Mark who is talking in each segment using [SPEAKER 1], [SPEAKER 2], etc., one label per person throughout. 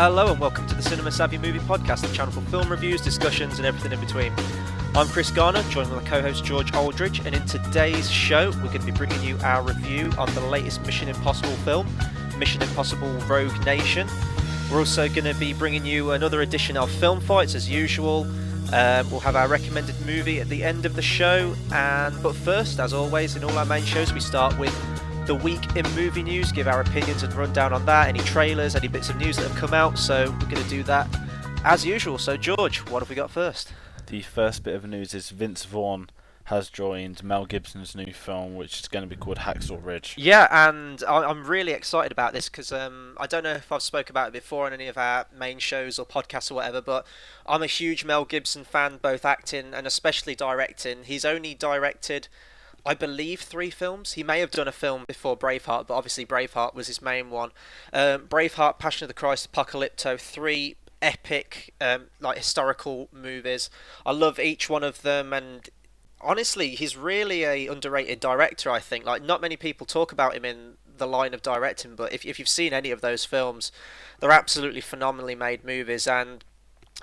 [SPEAKER 1] Hello and welcome to the Cinema Savvy Movie Podcast, the channel for film reviews, discussions and everything in between. I'm Chris Garner, joined with my co-host George Aldridge, and in today's show we're going to be bringing you our review on the latest Mission Impossible film, Mission Impossible Rogue Nation. We're also going to be bringing you another edition of Film Fights as usual. We'll have our recommended movie at the end of the show, but first, as always in all our main shows, we start with the week in movie news, give our opinions and rundown on that, any trailers, any bits of news that have come out, so we're going to do that as usual. So George, what have we got first?
[SPEAKER 2] The first bit of news is Vince Vaughn has joined Mel Gibson's new film, which is going to be called Hacksaw Ridge.
[SPEAKER 1] Yeah, and I'm really excited about this because I don't know if I've spoken about it before on any of our main shows or podcasts or whatever, but I'm a huge Mel Gibson fan, both acting and especially directing. He's only directed, I believe, 3 films. He may have done a film before Braveheart, but obviously Braveheart was his main one. Braveheart, Passion of the Christ, Apocalypto, 3 epic, historical movies. I love each one of them, and honestly, he's really a underrated director, I think. Like, not many people talk about him in the line of directing, but if you've seen any of those films, they're absolutely phenomenally made movies, and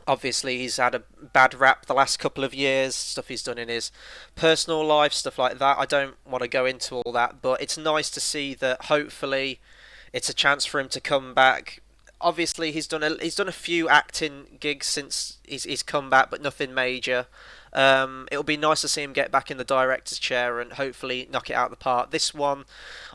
[SPEAKER 1] obviously he's had a bad rap the last couple of years, stuff he's done in his personal life, stuff like that. I don't want to go into all that, but it's nice to see that hopefully it's a chance for him to come back. Obviously he's done a few acting gigs since he's come back, but nothing major. It'll be nice to see him get back in the director's chair and hopefully knock it out of the park. This one,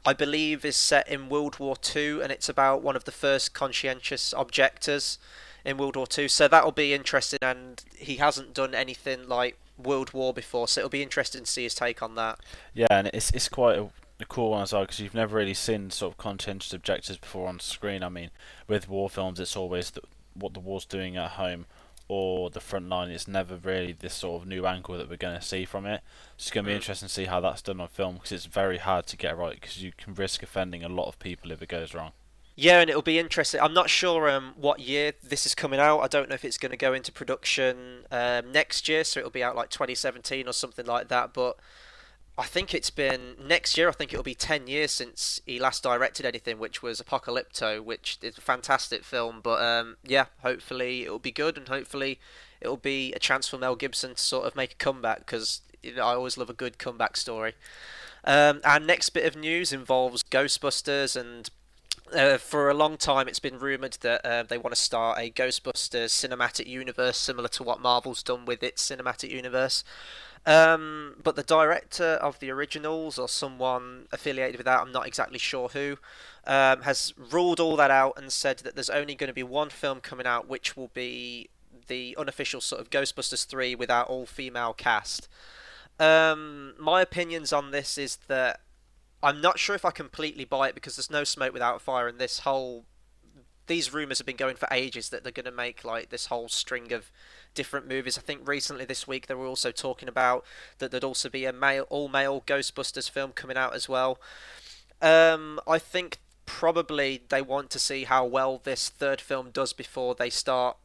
[SPEAKER 1] I believe, is set in World War II, and it's about one of the first conscientious objectors in World War II, so that'll be interesting, and he hasn't done anything like World War before, so it'll be interesting to see his take on that.
[SPEAKER 2] Yeah, and it's quite a cool one as well, because you've never really seen sort of conscientious objectives before on screen. I mean, with war films, it's always what the war's doing at home or the front line. It's never really this sort of new angle that we're going to see from it. So it's going to be interesting to see how that's done on film, because it's very hard to get right, because you can risk offending a lot of people if it goes wrong.
[SPEAKER 1] Yeah, and it'll be interesting. I'm not sure what year this is coming out. I don't know if it's going to go into production next year, so it'll be out like 2017 or something like that. But I think it's been next year. I think it'll be 10 years since he last directed anything, which was Apocalypto, which is a fantastic film. But yeah, hopefully it'll be good, and hopefully it'll be a chance for Mel Gibson to sort of make a comeback, because I always love a good comeback story. Our next bit of news involves Ghostbusters, and for a long time it's been rumoured that they want to start a Ghostbusters cinematic universe similar to what Marvel's done with its cinematic universe. But the director of the originals, or someone affiliated with that, I'm not exactly sure who, has ruled all that out and said that there's only going to be one film coming out, which will be the unofficial sort of Ghostbusters 3 with our all-female cast. My opinions on this is that I'm not sure if I completely buy it, because there's no smoke without fire, and these rumours have been going for ages that they're going to make like this whole string of different movies. I think recently this week they were also talking about that there'd also be a all-male Ghostbusters film coming out as well. I think probably they want to see how well this third film does before they start,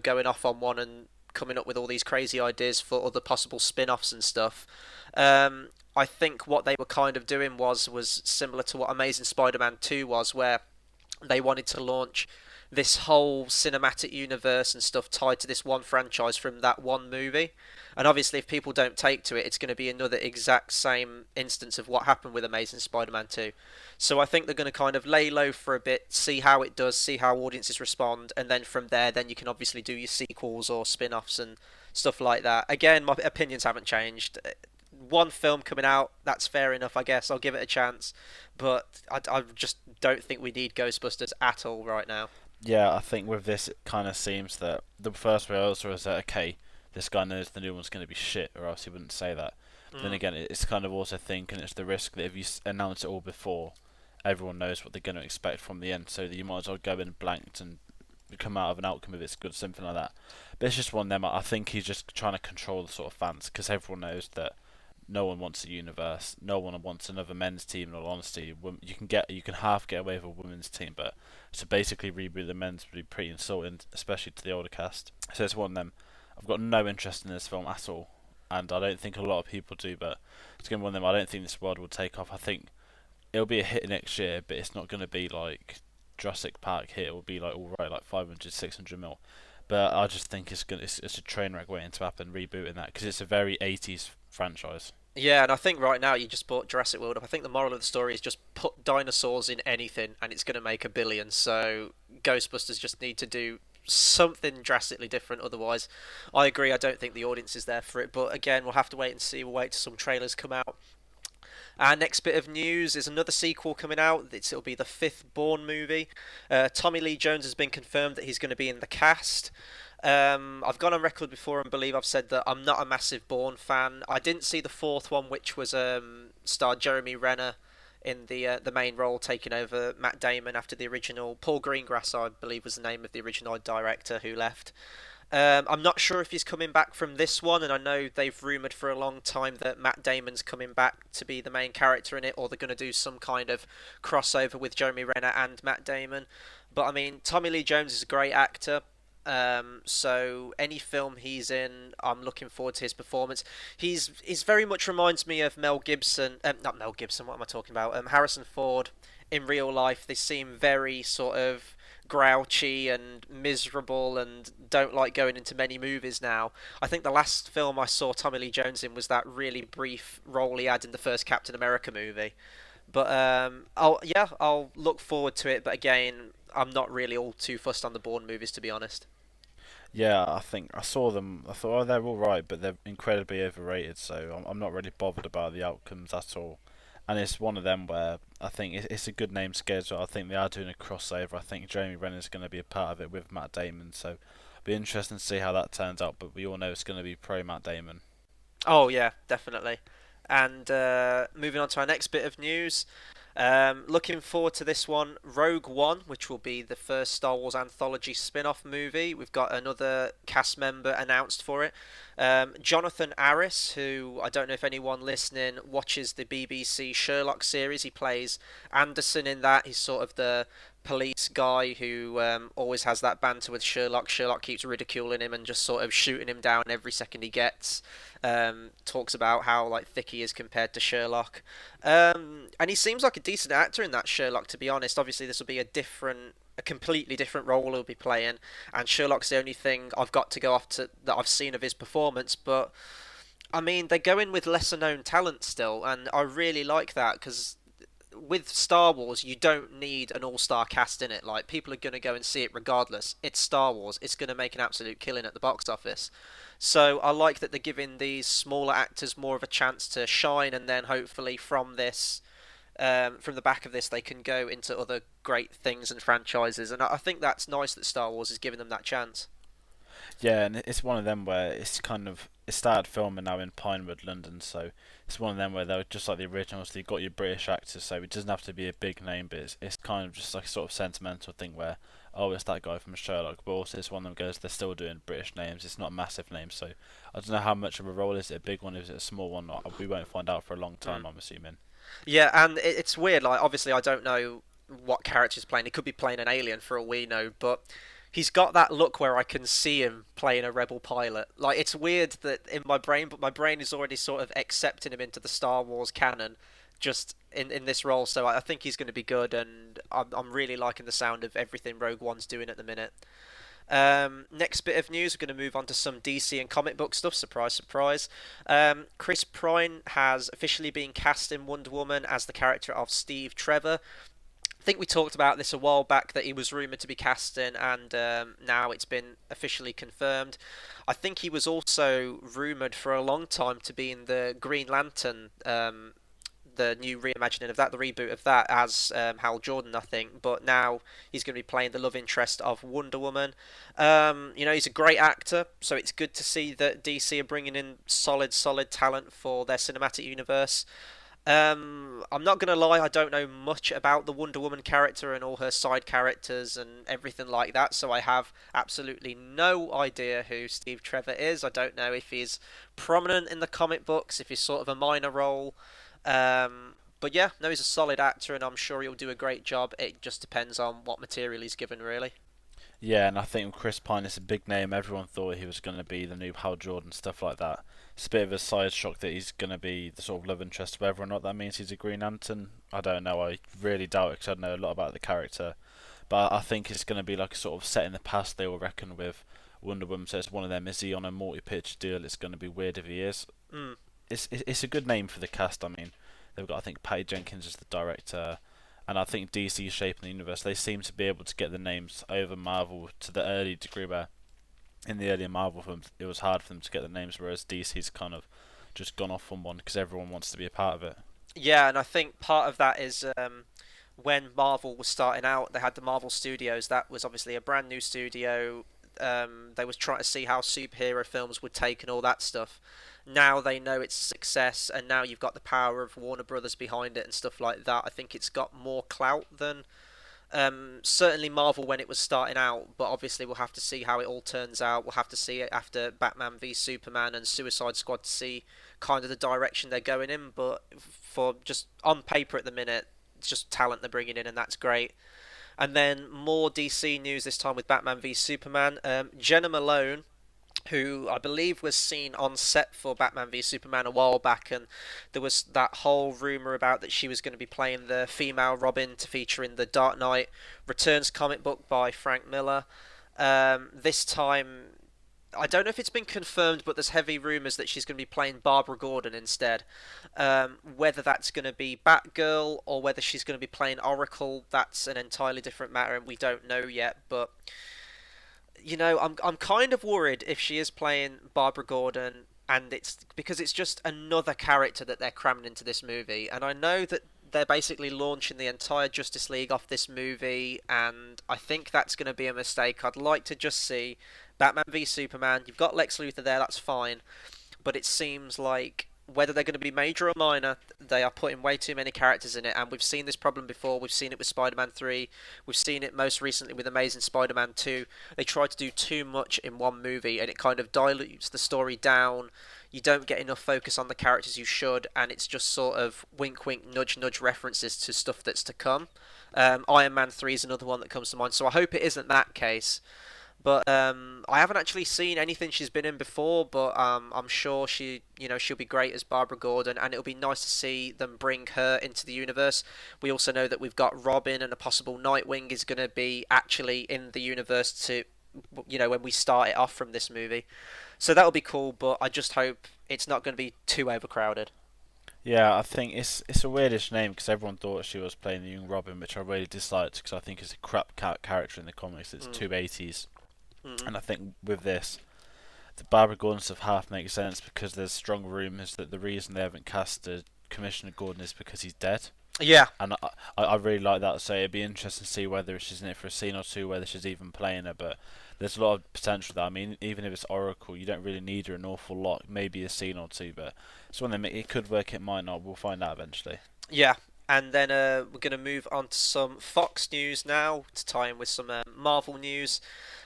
[SPEAKER 1] going off on one and coming up with all these crazy ideas for other possible spin-offs and stuff. I think what they were kind of doing was similar to what Amazing Spider-Man 2 was, where they wanted to launch this whole cinematic universe and stuff tied to this one franchise from that one movie. And obviously if people don't take to it, it's going to be another exact same instance of what happened with Amazing Spider-Man 2. So I think they're going to kind of lay low for a bit, see how it does, see how audiences respond, and then from there, then you can obviously do your sequels or spin-offs and stuff like that. Again, my opinions haven't changed. One film coming out, that's fair enough, I guess. I'll give it a chance, but I just don't think we need Ghostbusters at all right now.
[SPEAKER 2] Yeah, I think with this it kind of seems that the first rehearsal is that, okay, this guy knows the new one's going to be shit, or else he wouldn't say that. Then again, it's kind of also thinking it's the risk that if you announce it all before, everyone knows what they're going to expect from the end, so that you might as well go in blanked and come out of an outcome if it's good, something like that. But it's just one of them. I think he's just trying to control the sort of fans, because everyone knows that no one wants a universe. No one wants another men's team. In all honesty, you can half get away with a women's team, but to basically reboot the men's would be pretty insulting, especially to the older cast. So it's one of them. I've got no interest in this film at all, and I don't think a lot of people do. But it's going to be one of them. I don't think this world will take off. I think it'll be a hit next year, but it's not going to be like Jurassic Park hit will be like all right, like 500, 600 mil. But I just think it's a train wreck waiting to happen, rebooting that because it's a very 80s franchise.
[SPEAKER 1] Yeah, and I think right now you just brought Jurassic World up. I think the moral of the story is just put dinosaurs in anything and it's going to make a billion. So Ghostbusters just need to do something drastically different. Otherwise, I agree. I don't think the audience is there for it. But again, we'll have to wait and see. We'll wait till some trailers come out. Our next bit of news is another sequel coming out. It'll be the fifth Bourne movie. Tommy Lee Jones has been confirmed that he's going to be in the cast. I've gone on record before and believe I've said that I'm not a massive Bourne fan. I didn't see the fourth one, which was starred Jeremy Renner in the main role, taking over Matt Damon after the original. Paul Greengrass, I believe, was the name of the original director who left. I'm not sure if he's coming back from this one, and I know they've rumoured for a long time that Matt Damon's coming back to be the main character in it, or they're going to do some kind of crossover with Jeremy Renner and Matt Damon. But I mean, Tommy Lee Jones is a great actor. So any film he's in, I'm looking forward to his performance. He's very much reminds me of Mel Gibson. Not Mel Gibson. What am I talking about? Harrison Ford in real life. They seem very sort of grouchy and miserable and don't like going into many movies now. I think the last film I saw Tommy Lee Jones in was that really brief role he had in the first Captain America movie. But I'll look forward to it. But again, I'm not really all too fussed on the Bourne movies, to be honest.
[SPEAKER 2] Yeah, I think I saw them. I thought, oh, they're all right, but they're incredibly overrated. So I'm not really bothered about the outcomes at all. And it's one of them where I think it's a good name schedule. I think they are doing a crossover. I think Jeremy Renner's going to be a part of it with Matt Damon. So it'll be interesting to see how that turns out. But we all know it's going to be pro Matt Damon.
[SPEAKER 1] Oh yeah, definitely. And moving on to our next bit of news. Looking forward to this one, Rogue One, which will be the first Star Wars anthology spin-off movie. We've got another cast member announced for it. Jonathan Arris, who I don't know if anyone listening watches the BBC Sherlock series. He plays Anderson in that. He's sort of the police guy who always has that banter with Sherlock. Sherlock keeps ridiculing him and just sort of shooting him down every second he gets. Talks about how like thick he is compared to Sherlock, and he seems like a decent actor in that Sherlock. To be honest, obviously this will be a completely different role he'll be playing, and Sherlock's the only thing I've got to go off to that I've seen of his performance. But I mean, they go in with lesser known talent still, and I really like that because with Star Wars, you don't need an all-star cast in it. Like people are going to go and see it regardless. It's Star Wars. It's going to make an absolute killing at the box office. So I like that they're giving these smaller actors more of a chance to shine, and then hopefully from the back of this, they can go into other great things and franchises. And I think that's nice that Star Wars is giving them that chance.
[SPEAKER 2] Yeah, and it's one of them where it started filming now in Pinewood, London. So it's one of them where they're just like the originals. You've got your British actors, so it doesn't have to be a big name, but it's kind of just like a sort of sentimental thing where oh, it's that guy from Sherlock, but also it's one of them goes they're still doing British names. It's not a massive name, so I don't know how much of a role is it. A big one? Is it a small one? We won't find out for a long time,
[SPEAKER 1] Mm.
[SPEAKER 2] I'm assuming.
[SPEAKER 1] Yeah, and it's weird. Like obviously, I don't know what character he's playing. He could be playing an alien for all we know, but he's got that look where I can see him playing a rebel pilot. Like it's weird that in my brain, but my brain is already sort of accepting him into the Star Wars canon, just in this role. So I think he's going to be good, and I'm really liking the sound of everything Rogue One's doing at the minute. Next bit of news, we're going to move on to some DC and comic book stuff. Surprise, surprise. Chris Pine has officially been cast in Wonder Woman as the character of Steve Trevor. I think we talked about this a while back that he was rumoured to be cast in, and now it's been officially confirmed. I think he was also rumoured for a long time to be in the Green Lantern, the new reimagining of that, the reboot of that, as Hal Jordan, I think. But now he's going to be playing the love interest of Wonder Woman. He's a great actor, so it's good to see that DC are bringing in solid talent for their cinematic universe. I'm not gonna lie, I don't know much about the Wonder Woman character and all her side characters and everything like that, so I have absolutely no idea who Steve Trevor is. I don't know if he's prominent in the comic books, if he's sort of a minor role. But yeah, no, he's a solid actor, and I'm sure he'll do a great job. It just depends on what material he's given, really.
[SPEAKER 2] Yeah, and I think with Chris Pine is a big name. Everyone thought he was going to be the new Hal Jordan, stuff like that. It's a bit of a side shock that he's going to be the sort of love interest, whether or not that means he's a Green Lantern. I don't know. I really doubt it because I know a lot about the character. But I think it's going to be like a sort of set in the past. They all reckon with Wonder Woman. So it's one of them. Is he on a multi-pitch deal? It's going to be weird if he is.
[SPEAKER 1] Mm.
[SPEAKER 2] It's a good name for the cast. I mean, they've got I think Patty Jenkins as the director, and I think DC shaping the universe. They seem to be able to get the names over Marvel to the early degree where in the earlier Marvel films it was hard for them to get the names, whereas DC's kind of just gone off on one because everyone wants to be a part of it.
[SPEAKER 1] Yeah, and I think part of that is when Marvel was starting out, they had the Marvel Studios. That was obviously a brand new studio. They was trying to see how superhero films would take and all that stuff. Now they know it's a success, and now you've got the power of Warner Brothers behind it and stuff like that. I think it's got more clout than certainly Marvel when it was starting out, but obviously we'll have to see how it all turns out. We'll have to see it after Batman v Superman and Suicide Squad to see kind of the direction they're going in. But for just on paper at the minute, it's just talent they're bringing in, and that's great. And then more DC news this time with Batman v Superman. Jenna Malone, who I believe was seen on set for Batman v Superman a while back, and there was that whole rumor about that she was going to be playing the female Robin to feature in the Dark Knight Returns comic book by Frank Miller. This time, I don't know if it's been confirmed, but there's heavy rumours that she's going to be playing Barbara Gordon instead. Whether that's going to be Batgirl or whether she's going to be playing Oracle, that's an entirely different matter, and we don't know yet. But I'm kind of worried if she is playing Barbara Gordon, and it's because it's just another character that they're cramming into this movie. And I know that they're basically launching the entire Justice League off this movie, and I think that's going to be a mistake. I'd like to just see Batman v Superman. You've got Lex Luthor there, that's fine, but it seems like whether they're going to be major or minor, they are putting way too many characters in it, and we've seen this problem before. We've seen it with Spider-Man 3. We've seen it most recently with Amazing Spider-Man 2. They try to do too much in one movie, and it kind of dilutes the story down. You don't get enough focus on the characters you should, and it's just sort of wink, wink, nudge, nudge references to stuff that's to come. Iron Man 3 is another one that comes to mind, so I hope it isn't that case. But I haven't actually seen anything she's been in before, but I'm sure she'll be great as Barbara Gordon, and it'll be nice to see them bring her into the universe. We also know that we've got Robin, and a possible Nightwing is going to be actually in the universe to, when we start it off from this movie. So that'll be cool, but I just hope it's not going to be too overcrowded.
[SPEAKER 2] Yeah, I think it's a weirdish name because everyone thought she was playing the young Robin, which I really disliked because I think it's a crap character in the comics. It's
[SPEAKER 1] Mm.
[SPEAKER 2] too 80s.
[SPEAKER 1] Mm.
[SPEAKER 2] And I think with this, the Barbara Gordon stuff half makes sense because there's strong rumours that the reason they haven't casted Commissioner Gordon is because he's dead.
[SPEAKER 1] Yeah,
[SPEAKER 2] And I really like that, so it'd be interesting to see whether she's in it for a scene or two, whether she's even playing her, but there's a lot of potential there. I mean, even if it's Oracle, you don't really need her an awful lot, maybe a scene or two, but it's one of them, it could work, it might not, we'll find out eventually.
[SPEAKER 1] yeah. And then we're going to move on to some Fox news now to tie in with some Marvel news.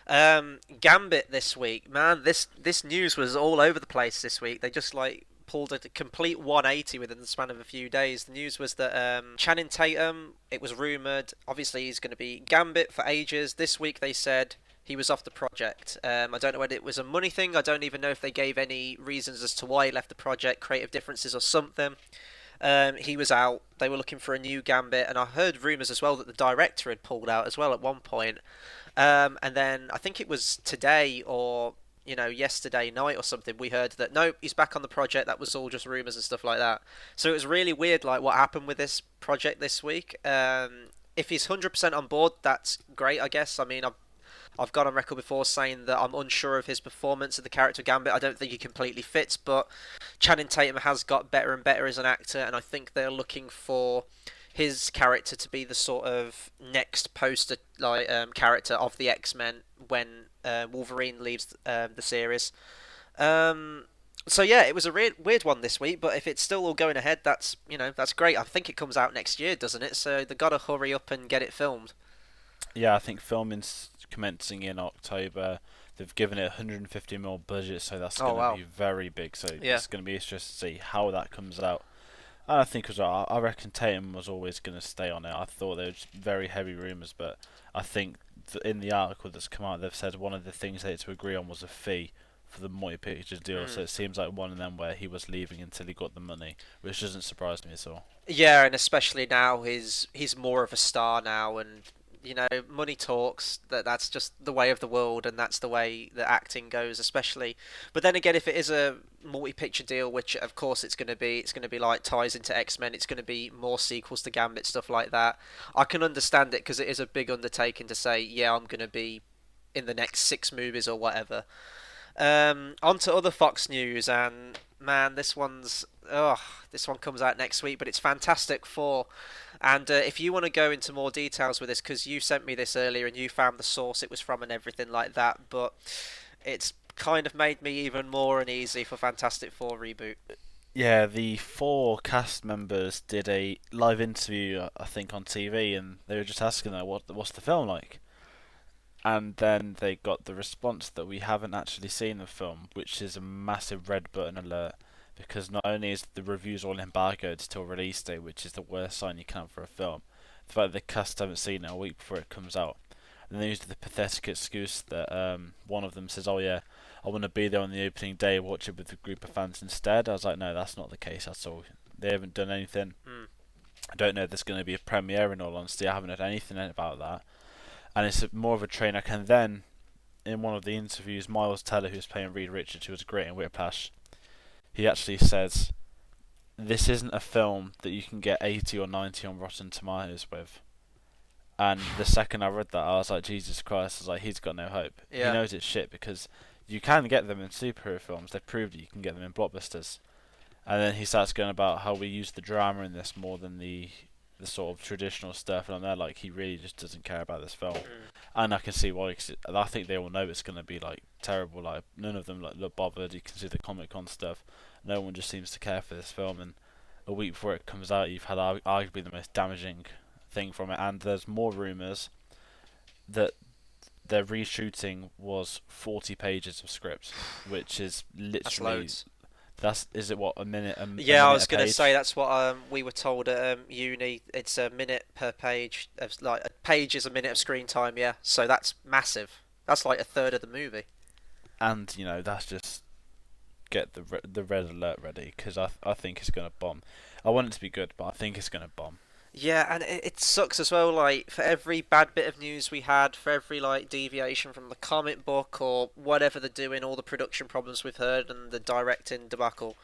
[SPEAKER 1] Gambit this week, man. This news was all over the place this week. They just like pulled a complete 180 within the span of a few days. The news was that Channing Tatum, it was rumored, obviously he's going to be Gambit for ages. This week they said he was off the project. I don't know whether it was a money thing. I don't even know if they gave any reasons as to why he left the project, creative differences or something. He was out. They were looking for a new Gambit, and I heard rumours as well that the director had pulled out as well at one point. And then I think it was today or yesterday night or something. We heard that nope, he's back on the project. That was all just rumours and stuff like that. So it was really weird, like what happened with this project this week. If he's 100% on board, that's great, I guess. I mean, I've gone on record before saying that I'm unsure of his performance of the character Gambit. I don't think he completely fits, but Channing Tatum has got better and better as an actor, and I think they're looking for his character to be the sort of next poster character of the X-Men when Wolverine leaves the series. So yeah, it was a weird one this week, but if it's still all going ahead, that's great. I think it comes out next year, doesn't it? So they gotta hurry up and get it filmed.
[SPEAKER 2] Yeah, I think filming's commencing in October. They've given it 150 mil budget, so that's
[SPEAKER 1] Oh
[SPEAKER 2] going to
[SPEAKER 1] wow.
[SPEAKER 2] be very big. So
[SPEAKER 1] Yeah.
[SPEAKER 2] it's going to be interesting to see how that comes out. And I think as well, I reckon Tatum was always going to stay on it. I thought there was very heavy rumours, but I think in the article that's come out, they've said one of the things they had to agree on was a fee for the multi-pictures deal. So it seems like one of them where he was leaving until he got the money, which doesn't surprise me at all.
[SPEAKER 1] Yeah, and especially now he's more of a star now, and money talks. That's just the way of the world, and that's the way that acting goes, especially. But then again, if it is a multi-picture deal, which of course it's going to be like ties into X-Men. It's going to be more sequels to Gambit, stuff like that. I can understand it because it is a big undertaking to say, yeah, I'm going to be in the next six movies or whatever. On to other Fox news, and man, this one comes out next week, but it's Fantastic Four. And if you want to go into more details with this, because you sent me this earlier and you found the source it was from and everything like that, but it's kind of made me even more uneasy for Fantastic Four reboot.
[SPEAKER 2] Yeah, the four cast members did a live interview, I think, on TV, and they were just asking them what's the film like, and then they got the response that we haven't actually seen the film, which is a massive red button alert. Because not only is the reviews all embargoed till release day, which is the worst sign you can have for a film, the fact that the cast haven't seen it a week before it comes out, and they used the pathetic excuse that one of them says, "Oh yeah, I want to be there on the opening day, watch it with a group of fans instead." I was like, no, that's not the case at all. They haven't done anything.
[SPEAKER 1] Mm,
[SPEAKER 2] I don't know if there's going to be a premiere. In all honesty, I haven't heard anything about that, and it's more of a train wreck. And then in one of the interviews, Miles Teller, who's playing Reed Richards, who was great in Whiplash, he actually says this isn't a film that you can get 80 or 90 on Rotten Tomatoes with. And the second I read that, I was like, Jesus Christ! I was like, he's got no hope. He
[SPEAKER 1] yeah.
[SPEAKER 2] knows it's shit because you can get them in superhero films. They've proved it. You can get them in blockbusters. And then he starts going about how we use the drama in this more than the sort of traditional stuff. And I'm there like, he really just doesn't care about this film.
[SPEAKER 1] Mm.
[SPEAKER 2] And I can see why. Cause I think they all know it's going to be like terrible. Like none of them like look bothered. You can see the Comic Con stuff. No one just seems to care for this film. And a week before it comes out, you've had arguably the most damaging thing from it. And there's more rumours that their reshooting was 40 pages of script, which is
[SPEAKER 1] That's
[SPEAKER 2] literally
[SPEAKER 1] loads.
[SPEAKER 2] that's is it what a minute a
[SPEAKER 1] Yeah, I
[SPEAKER 2] minute
[SPEAKER 1] was
[SPEAKER 2] a
[SPEAKER 1] gonna say
[SPEAKER 2] page?
[SPEAKER 1] that's what we were told at uni. It's a minute per page. Like a page is a minute of screen time. Yeah, so that's massive. That's like a third of the movie.
[SPEAKER 2] And that's just get the red alert ready because I think it's gonna bomb. I want it to be good, but I think it's gonna bomb.
[SPEAKER 1] Yeah, and it sucks as well. Like for every bad bit of news we had, for every like deviation from the comic book or whatever they're doing, all the production problems we've heard and the directing debacle.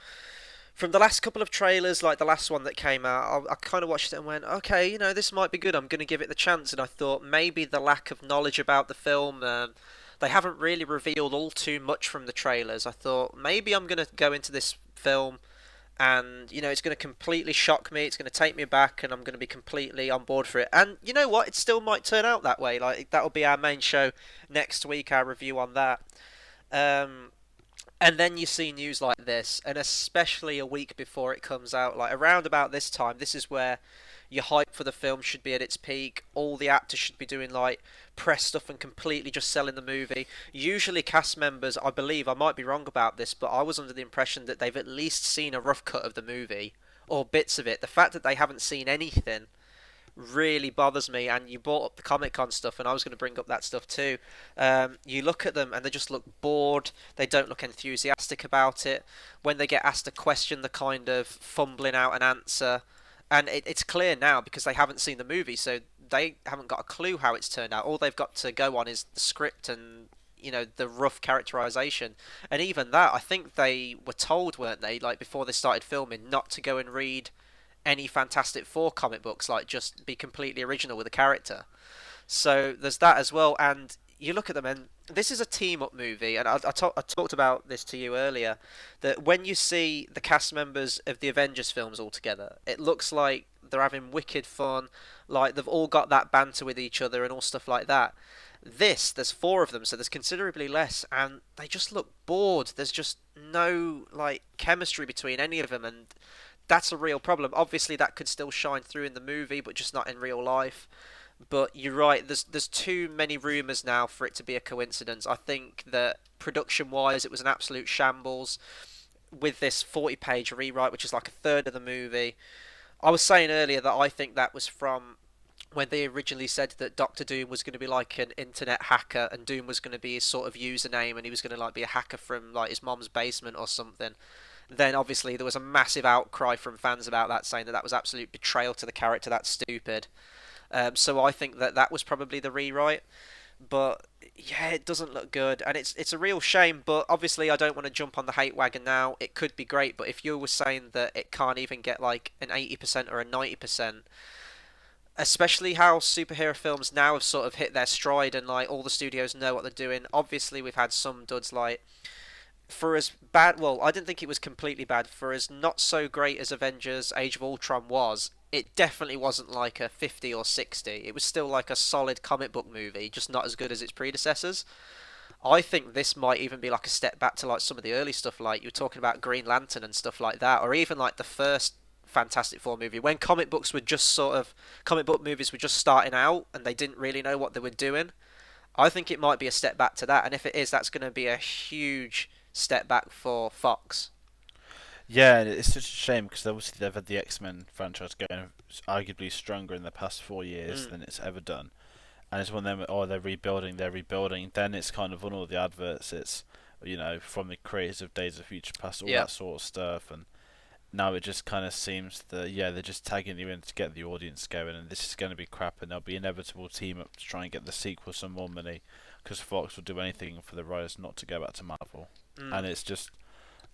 [SPEAKER 1] From the last couple of trailers, like the last one that came out, I kind of watched it and went, okay, this might be good. I'm going to give it the chance. And I thought maybe the lack of knowledge about the film, they haven't really revealed all too much from the trailers. I thought maybe I'm going to go into this film and it's going to completely shock me. It's going to take me back, and I'm going to be completely on board for it. And you know what? It still might turn out that way. Like that'll be our main show next week. Our review on that. Um, and then you see news like this, and especially a week before it comes out, like around about this time, this is where your hype for the film should be at its peak. All the actors should be doing like press stuff and completely just selling the movie. Usually, cast members, I believe, I might be wrong about this, but I was under the impression that they've at least seen a rough cut of the movie or bits of it. The fact that they haven't seen anything really bothers me. And you brought up the Comic Con stuff, and I was going to bring up that stuff too. You look at them, and they just look bored. They don't look enthusiastic about it. When they get asked a question, they're kind of fumbling out an answer. And it's clear now because they haven't seen the movie, so they haven't got a clue how it's turned out. All they've got to go on is the script and the rough characterization. And even that, I think they were told, weren't they, like before they started filming, not to go and read any Fantastic Four comic books, like just be completely original with a character. So there's that as well. And you look at them, and this is a team up movie. And I talked about this to you earlier, that when you see the cast members of the Avengers films all together, it looks like they're having wicked fun. Like they've all got that banter with each other and all stuff like that. There's four of them, so there's considerably less, and they just look bored. There's just no like chemistry between any of them, and that's a real problem. Obviously, that could still shine through in the movie, but just not in real life. But you're right. There's too many rumors now for it to be a coincidence. I think that production wise, it was an absolute shambles with this 40-page rewrite, which is like a third of the movie. I was saying earlier that I think that was from when they originally said that Doctor Doom was going to be like an internet hacker, and Doom was going to be his sort of username, and he was going to like be a hacker from like his mom's basement or something. Then obviously there was a massive outcry from fans about that, saying that that was absolute betrayal to the character. That's stupid. So I think that that was probably the rewrite. But yeah, it doesn't look good, and it's a real shame. But obviously, I don't want to jump on the hate wagon now. It could be great, but if you were saying that it can't even get like an 80% or a 90%, especially how superhero films now have sort of hit their stride and like all the studios know what they're doing. Obviously, we've had some duds like for as bad. Well, I didn't think it was completely bad. For as not so great as Avengers: Age of Ultron was, it definitely wasn't like a 50 or 60. It was still like a solid comic book movie, just not as good as its predecessors. I think this might even be like a step back to like some of the early stuff, like you were talking about Green Lantern and stuff like that, or even like the first Fantastic Four movie when comic book movies were just starting out and they didn't really know what they were doing. I think it might be a step back to that, and if it is, that's going to be a huge step back for Fox.
[SPEAKER 2] Yeah, and it's such a shame because obviously they've had the X-Men franchise going arguably stronger in the past 4 years
[SPEAKER 1] Mm,
[SPEAKER 2] than it's ever done. And it's one of them, oh, they're rebuilding. Then it's kind of on all the adverts, it's, from the creators of Days of Future Past, all
[SPEAKER 1] yeah.
[SPEAKER 2] that sort of stuff. And now it just kind of seems that, yeah, they're just tagging you in to get the audience going, and this is going to be crap, and there'll be inevitable team up to try and get the sequel some more money, because Fox will do anything for the writers not to go back to Marvel.
[SPEAKER 1] Mm.
[SPEAKER 2] And it's just,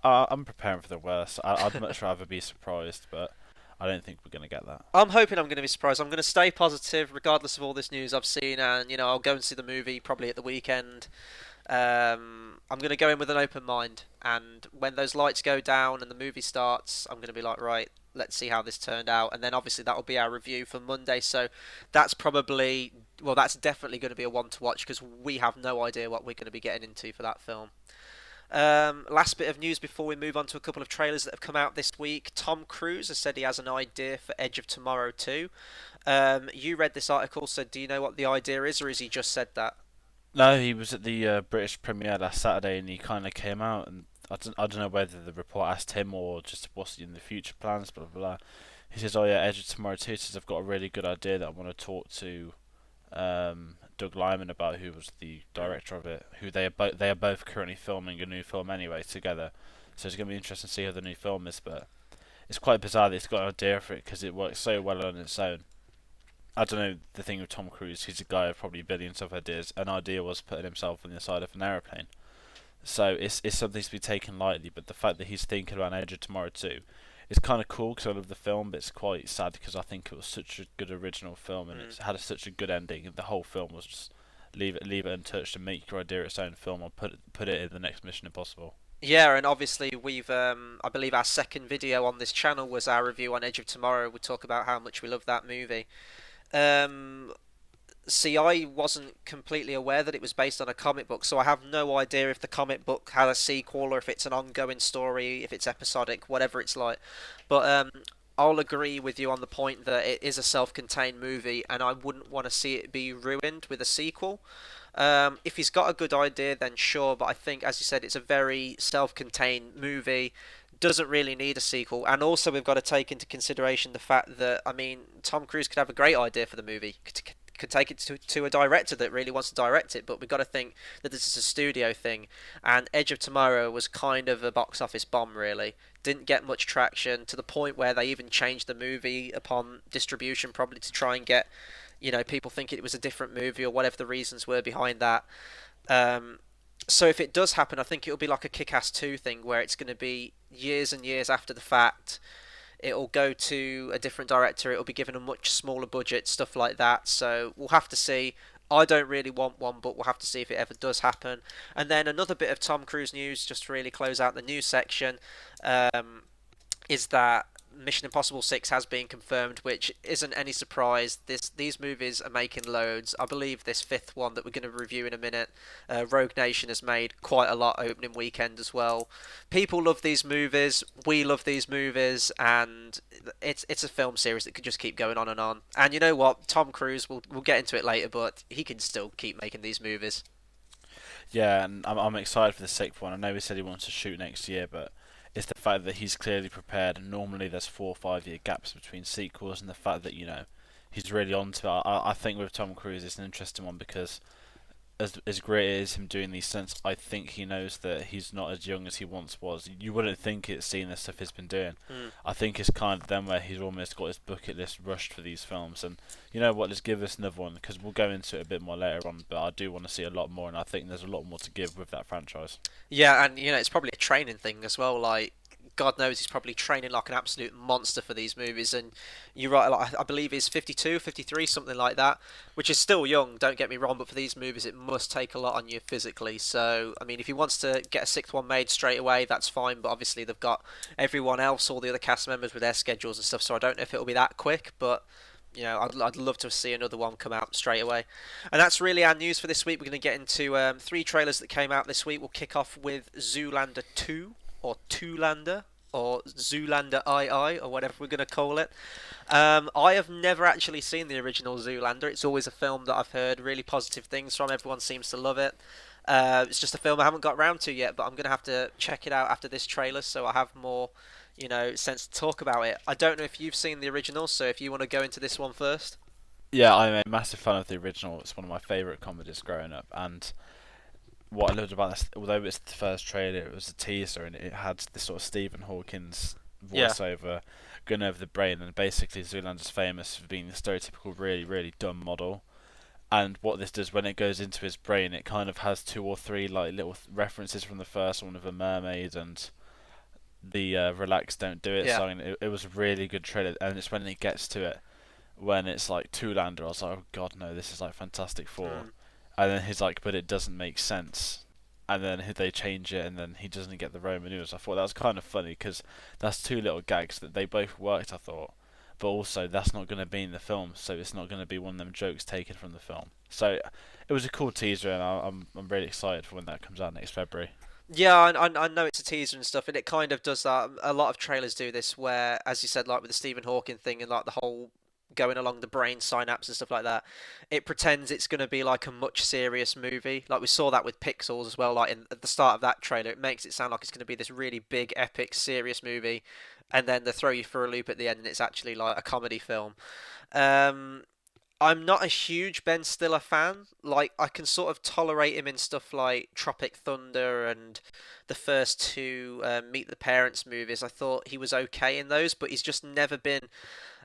[SPEAKER 2] I'm preparing for the worst. I'd much rather be surprised, but I don't think we're going to get that.
[SPEAKER 1] I'm hoping I'm going to be surprised. I'm going to stay positive regardless of all this news I've seen, and I'll go and see the movie probably at the weekend. I'm going to go in with an open mind, and when those lights go down and the movie starts, I'm going to be like, right, let's see how this turned out, and then obviously that will be our review for Monday. So that's probably, well, that's definitely going to be a one to watch because we have no idea what we're going to be getting into for that film. Last bit of news before we move on to a couple of trailers that have come out this week. Tom Cruise has said he has an idea for Edge of Tomorrow 2. You read this article, so do you know what the idea is, or has he just said that?
[SPEAKER 2] No, he was at the British premiere last Saturday, and he kind of came out, and I don't know whether the report asked him or just what's in the future plans, blah blah blah. He says, "Oh yeah, Edge of Tomorrow 2 says I've got a really good idea that I want to talk to Doug Liman about, who was the
[SPEAKER 1] Mm.
[SPEAKER 2] director of it. Who they are both currently filming a new film anyway together. So it's gonna be interesting to see how the new film is. But it's quite bizarre that he's got an idea for it because it works so well on its own. I don't know the thing with Tom Cruise. He's a guy of probably billions of ideas. An idea was putting himself on the side of an aeroplane. So it's something to be taken lightly. But the fact that he's thinking about Edge of Tomorrow too, is kind of cool because I love the film. But it's quite sad because I think it was such a good original film and
[SPEAKER 1] Mm.
[SPEAKER 2] it's had such a good ending. And the whole film was just leave it untouched and make your idea its own film or put it in the next Mission Impossible.
[SPEAKER 1] Yeah, and obviously we've I believe our second video on this channel was our review on Edge of Tomorrow. We talk about how much we love that movie. Um, See, I wasn't completely aware that it was based on a comic book, so I have no idea if the comic book had a sequel or if it's an ongoing story, if it's episodic, whatever it's like. But I'll agree with you on the point that it is a self-contained movie, and I wouldn't want to see it be ruined with a sequel. If he's got a good idea, then sure, but I think, as you said, it's a very self-contained movie. Doesn't really need a sequel, and also we've got to take into consideration the fact that, I mean, Tom Cruise could have a great idea for the movie, could take it to a director that really wants to direct it, but we've got to think that this is a studio thing, and Edge of Tomorrow was kind of a box office bomb, really. Didn't get much traction to the point where they even changed the movie upon distribution, probably to try and get, people thinking it was a different movie or whatever the reasons were behind that. Um, so if it does happen, I think it'll be like a Kick-Ass 2 thing where it's going to be years and years after the fact. It'll go to a different director. It'll be given a much smaller budget, stuff like that. So we'll have to see. I don't really want one, but we'll have to see if it ever does happen. And then another bit of Tom Cruise news, just to really close out the news section. Um, is that Mission Impossible 6 has been confirmed, which isn't any surprise. These movies are making loads. I believe this fifth one that we're going to review in a minute, Rogue Nation, has made quite a lot opening weekend as well. People love these movies. We love these movies, and it's a film series that could just keep going on and on. And you know what? Tom Cruise, we'll get into it later, but he can still keep making these movies.
[SPEAKER 2] Yeah, and I'm excited for the sixth one. I know he said he wants to shoot next year, but it's the fact that he's clearly prepared. And normally there's 4 or 5 year gaps between sequels, and the fact that he's really on to it. I think with Tom Cruise it's an interesting one because as great as it is him doing these stunts, I think he knows that he's not as young as he once was. You wouldn't think it seeing the stuff he's been doing.
[SPEAKER 1] Mm.
[SPEAKER 2] I think it's kind of them where he's almost got his bucket list rushed for these films. And you know what? Let's give this another one because we'll go into it a bit more later on. But I do want to see a lot more, and I think there's a lot more to give with that franchise.
[SPEAKER 1] Yeah, and it's probably a training thing as well. Like, God knows he's probably training like an absolute monster for these movies. And you're right, like, I believe he's 52, 53, something like that, which is still young, don't get me wrong, but for these movies it must take a lot on you physically. So, I mean, if he wants to get a sixth one made straight away, that's fine, but obviously they've got everyone else, all the other cast members with their schedules and stuff, so I don't know if it'll be that quick, but I'd love to see another one come out straight away. And that's really our news for this week. We're going to get into three trailers that came out this week. We'll kick off with Zoolander 2, or Toolander, or Zoolander II, or whatever we're going to call it. I have never actually seen the original Zoolander. It's always a film that I've heard really positive things from. Everyone seems to love it. It's just a film I haven't got round to yet, but I'm going to have to check it out after this trailer so I have more, sense to talk about it. I don't know if you've seen the original, so if you want to go into this one first.
[SPEAKER 2] Yeah, I'm a massive fan of the original. It's one of my favourite comedies growing up, and what I loved about this, although it's the first trailer, it was a teaser, and it had this sort of Stephen Hawking's
[SPEAKER 1] Yeah,
[SPEAKER 2] voiceover going over the brain, and basically Zoolander's famous for being the stereotypical really, really dumb model. And what this does when it goes into his brain, it kind of has two or three like little references from the first one of a mermaid and the relax don't do it
[SPEAKER 1] yeah.
[SPEAKER 2] song. It was a really good trailer, and it's when it gets to it when it's like Toolander, I was like, oh god no, this is like Fantastic Four.
[SPEAKER 1] Mm.
[SPEAKER 2] And then he's like, but it doesn't make sense. And then they change it, and then he doesn't get the Roman numerals. I thought that was kind of funny because that's two little gags that they both worked, I thought. But also, that's not going to be in the film, so it's not going to be one of them jokes taken from the film. So it was a cool teaser, and I'm really excited for when that comes out next February.
[SPEAKER 1] Yeah, I know it's a teaser and stuff, and it kind of does that. A lot of trailers do this, where, as you said, like with the Stephen Hawking thing and like the whole going along the brain synapse and stuff like that, it pretends it's going to be like a much serious movie. Like we saw that with Pixels as well. Like at the start of that trailer, it makes it sound like it's going to be this really big, epic, serious movie, and then they throw you for a loop at the end, and it's actually like a comedy film. Um, I'm not a huge Ben Stiller fan. Like, I can sort of tolerate him in stuff like Tropic Thunder and the first two Meet the Parents movies. I thought he was okay in those, but he's just never been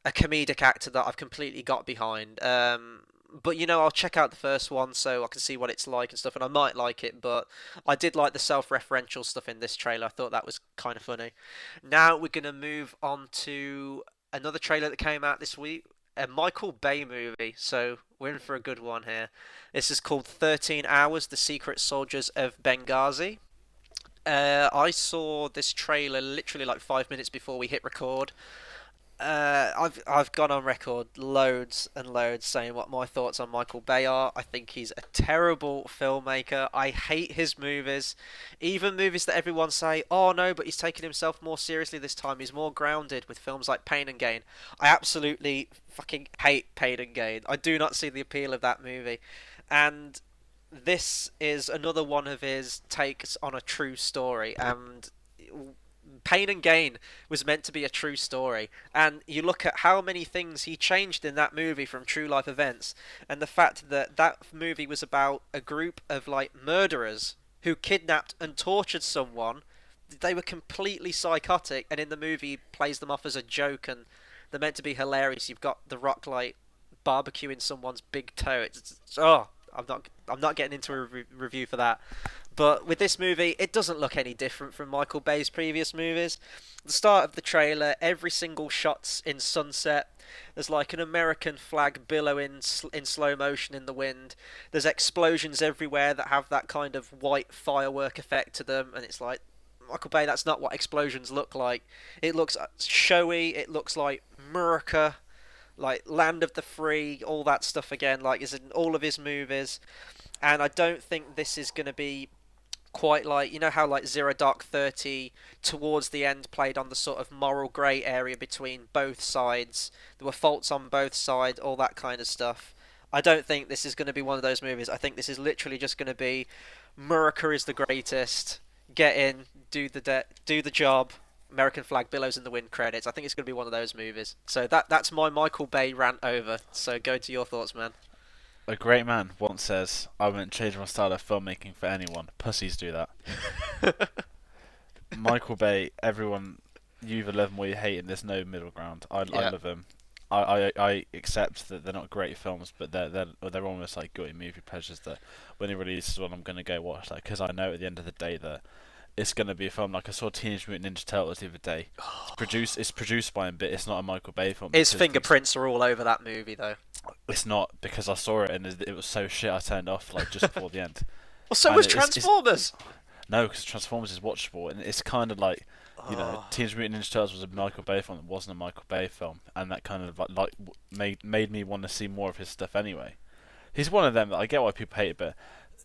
[SPEAKER 1] a comedic actor that I've completely got behind. But I'll check out the first one so I can see what it's like and stuff, and I might like it. But I did like the self-referential stuff in this trailer. I thought that was kind of funny. Now we're gonna move on to another trailer that came out this week, a Michael Bay movie. So we're in for a good one here. This is called 13 Hours: The Secret Soldiers of Benghazi. I saw this trailer literally like 5 minutes before we hit record. I've gone on record loads and loads saying what my thoughts on Michael Bay are. I think he's a terrible filmmaker. I hate his movies, even movies that everyone say, "Oh no, but he's taking himself more seriously this time. He's more grounded with films like Pain and Gain." I absolutely fucking hate Pain and Gain. I do not see the appeal of that movie, and this is another one of his takes on a true story, and Pain and Gain was meant to be a true story, and you look at how many things he changed in that movie from true life events, and the fact that that movie was about a group of like murderers who kidnapped and tortured someone. They were completely psychotic, and in the movie he plays them off as a joke, and they're meant to be hilarious. You've got The Rock like barbecuing someone's big toe. Oh, I'm not getting into a review for that. But with this movie, it doesn't look any different from Michael Bay's previous movies. The start of the trailer, every single shot's in sunset. There's like an American flag billowing in slow motion in the wind. There's explosions everywhere that have that kind of white firework effect to them, and it's like, Michael Bay, that's not what explosions look like. It looks showy. It looks like America, like Land of the Free, all that stuff again, like is in all of his movies. And I don't think this is going to be quite like, how like Zero Dark 30 towards the end played on the sort of moral grey area between both sides. There were faults on both sides, all that kind of stuff. I don't think this is going to be one of those movies. I think this is literally just going to be America is the greatest. Get in, do the job. American flag billows in the wind credits. I think it's going to be one of those movies. So that's my Michael Bay rant over. So go to your thoughts, man.
[SPEAKER 2] A great man once says, "I wouldn't change my style of filmmaking for anyone. Pussies do that." Michael Bay, everyone, you either love him or you hate him. There's no middle ground. I
[SPEAKER 1] Yeah.
[SPEAKER 2] love him. I accept that they're not great films, but they're almost like guilty movie pleasures that when he releases one, I'm gonna go watch that because I know at the end of the day that it's gonna be a film. Like I saw Teenage Mutant Ninja Turtles the other day. It's produced by him, but it's not a Michael Bay film
[SPEAKER 1] His
[SPEAKER 2] because
[SPEAKER 1] fingerprints are all over that movie, though.
[SPEAKER 2] it's not because I saw it and it was so shit. I turned off like just before the end.
[SPEAKER 1] Well, so
[SPEAKER 2] And
[SPEAKER 1] was Transformers.
[SPEAKER 2] no, because Transformers is watchable, and it's kind of like,
[SPEAKER 1] Oh.
[SPEAKER 2] Teenage Mutant Ninja Turtles was a Michael Bay film that wasn't a Michael Bay film, and that kind of made me want to see more of his stuff anyway. He's one of them that I get why people hate it, but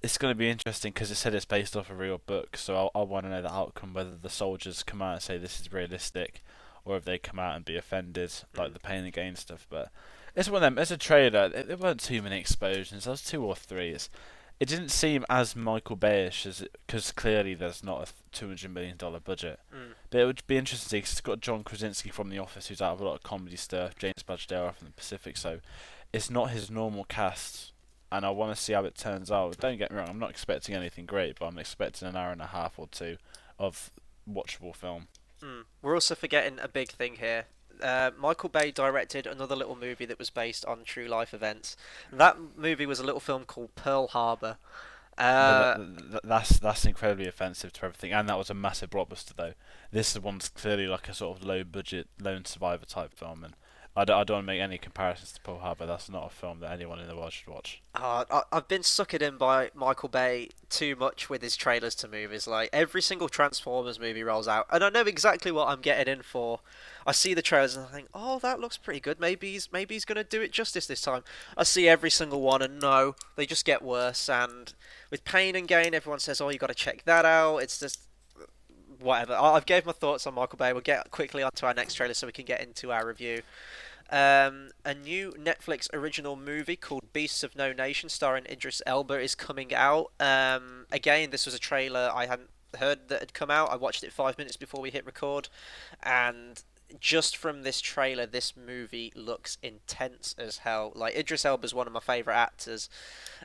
[SPEAKER 2] it's going to be interesting because it said it's based off a real book, so I want to know the outcome, whether the soldiers come out and say this is realistic, or if they come out and be offended, like the Pain and Gain stuff. But it's one of them. As a trailer, there weren't too many explosions. There was two or three. It didn't seem as Michael Bayish as because clearly there's not a $200 million budget.
[SPEAKER 1] Mm.
[SPEAKER 2] But it would be interesting because it's got John Krasinski from The Office, who's out of a lot of comedy stuff. James Badge Dale from the Pacific, so it's not his normal cast. And I want to see how it turns out. Don't get me wrong, I'm not expecting anything great, but I'm expecting an hour and a half or two of watchable film.
[SPEAKER 1] We're also forgetting a big thing here. Michael Bay directed another little movie that was based on true life events. That movie was a little film called Pearl Harbor.
[SPEAKER 2] But
[SPEAKER 1] Uh,
[SPEAKER 2] that's incredibly offensive to everything, and that was a massive blockbuster though. This one's clearly like a sort of low budget lone survivor type film, and I don't want to make any comparisons to Pearl Harbor. That's not a film that anyone in the world should watch.
[SPEAKER 1] I've been suckered in by Michael Bay too much with his trailers to movies. Like every single Transformers movie rolls out, and I know exactly what I'm getting in for. I see the trailers and I think, oh, that looks pretty good. Maybe he's gonna do it justice this time. I see every single one, and no, they just get worse. And with Pain and Gain, everyone says, oh, you got to check that out. It's just whatever. I've gave my thoughts on Michael Bay. We'll get quickly onto our next trailer so we can get into our review. A new Netflix original movie called Beasts of No Nation, starring Idris Elba, is coming out. Again, this was a trailer I hadn't heard that had come out. I watched it 5 minutes before we hit record, and just from this trailer, this movie looks intense as hell. Like Idris Elba's one of my favorite actors,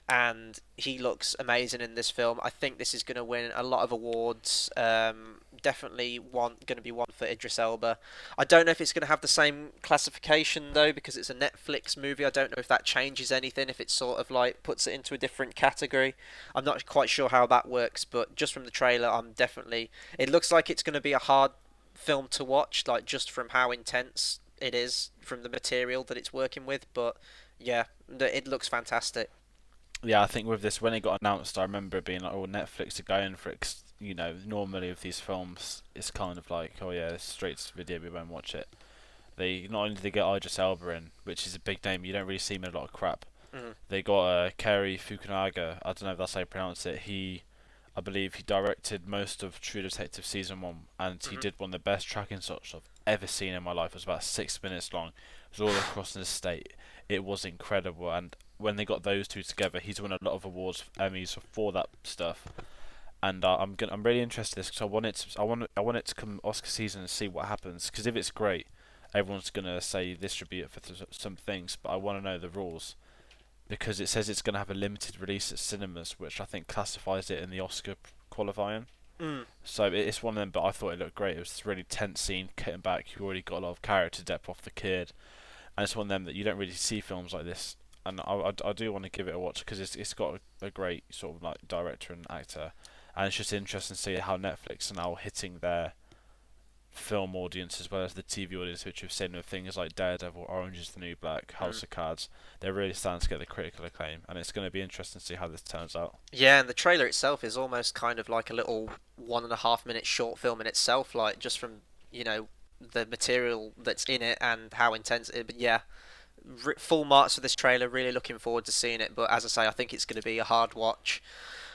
[SPEAKER 1] and he looks amazing in this film. I think this is going to win a lot of awards. Definitely going to be one for Idris Elba. I don't know if it's going to have the same classification though, because it's a Netflix movie. I don't know if that changes anything, if it sort of like puts it into a different category. I'm not quite sure how that works, but just from the trailer, it looks like it's going to be a hard film to watch, like just from how intense it is from the material that it's working with. But yeah, it looks fantastic.
[SPEAKER 2] Yeah, I think with this, when it got announced, I remember it being like, "Oh, Netflix are going for it." 'Cause, normally with these films, it's kind of like, "Oh yeah, it's straight to video, we won't watch it." They not only did they get Idris Elba in, which is a big name, you don't really see him in a lot of crap.
[SPEAKER 1] Mhm.
[SPEAKER 2] They got Kerry Fukunaga. I don't know if that's how you pronounce it. I believe he directed most of True Detective season 1, and he
[SPEAKER 1] Mhm.
[SPEAKER 2] did one of the best tracking shots I've ever seen in my life. It was about 6 minutes long. It was all across the state. It was incredible, and when they got those two together, he's won a lot of awards, Emmys for that stuff. And I'm really interested in this because I want it to come Oscar season and see what happens. Because if it's great, everyone's gonna say this should be it for some things. But I want to know the rules because it says it's gonna have a limited release at cinemas, which I think classifies it in the Oscar qualifying.
[SPEAKER 1] Mm.
[SPEAKER 2] So it's one of them. But I thought it looked great. It was this really tense scene, cutting back. You already got a lot of character depth off the kid, and it's one of them that you don't really see films like this. And I do want to give it a watch because it's got a great sort of like director and actor, and it's just interesting to see how Netflix are now hitting their film audience as well as the TV audience, which we've seen with things like Daredevil, Orange is the New Black, House of Cards. They're really starting to get the critical acclaim, and it's going to be interesting to see how this turns out.
[SPEAKER 1] Yeah, and the trailer itself is almost kind of like a little 1.5 minute short film in itself, like just from the material that's in it and how intense it. But yeah, full marks for this trailer. Really looking forward to seeing it. But as I say, I think it's going to be a hard watch.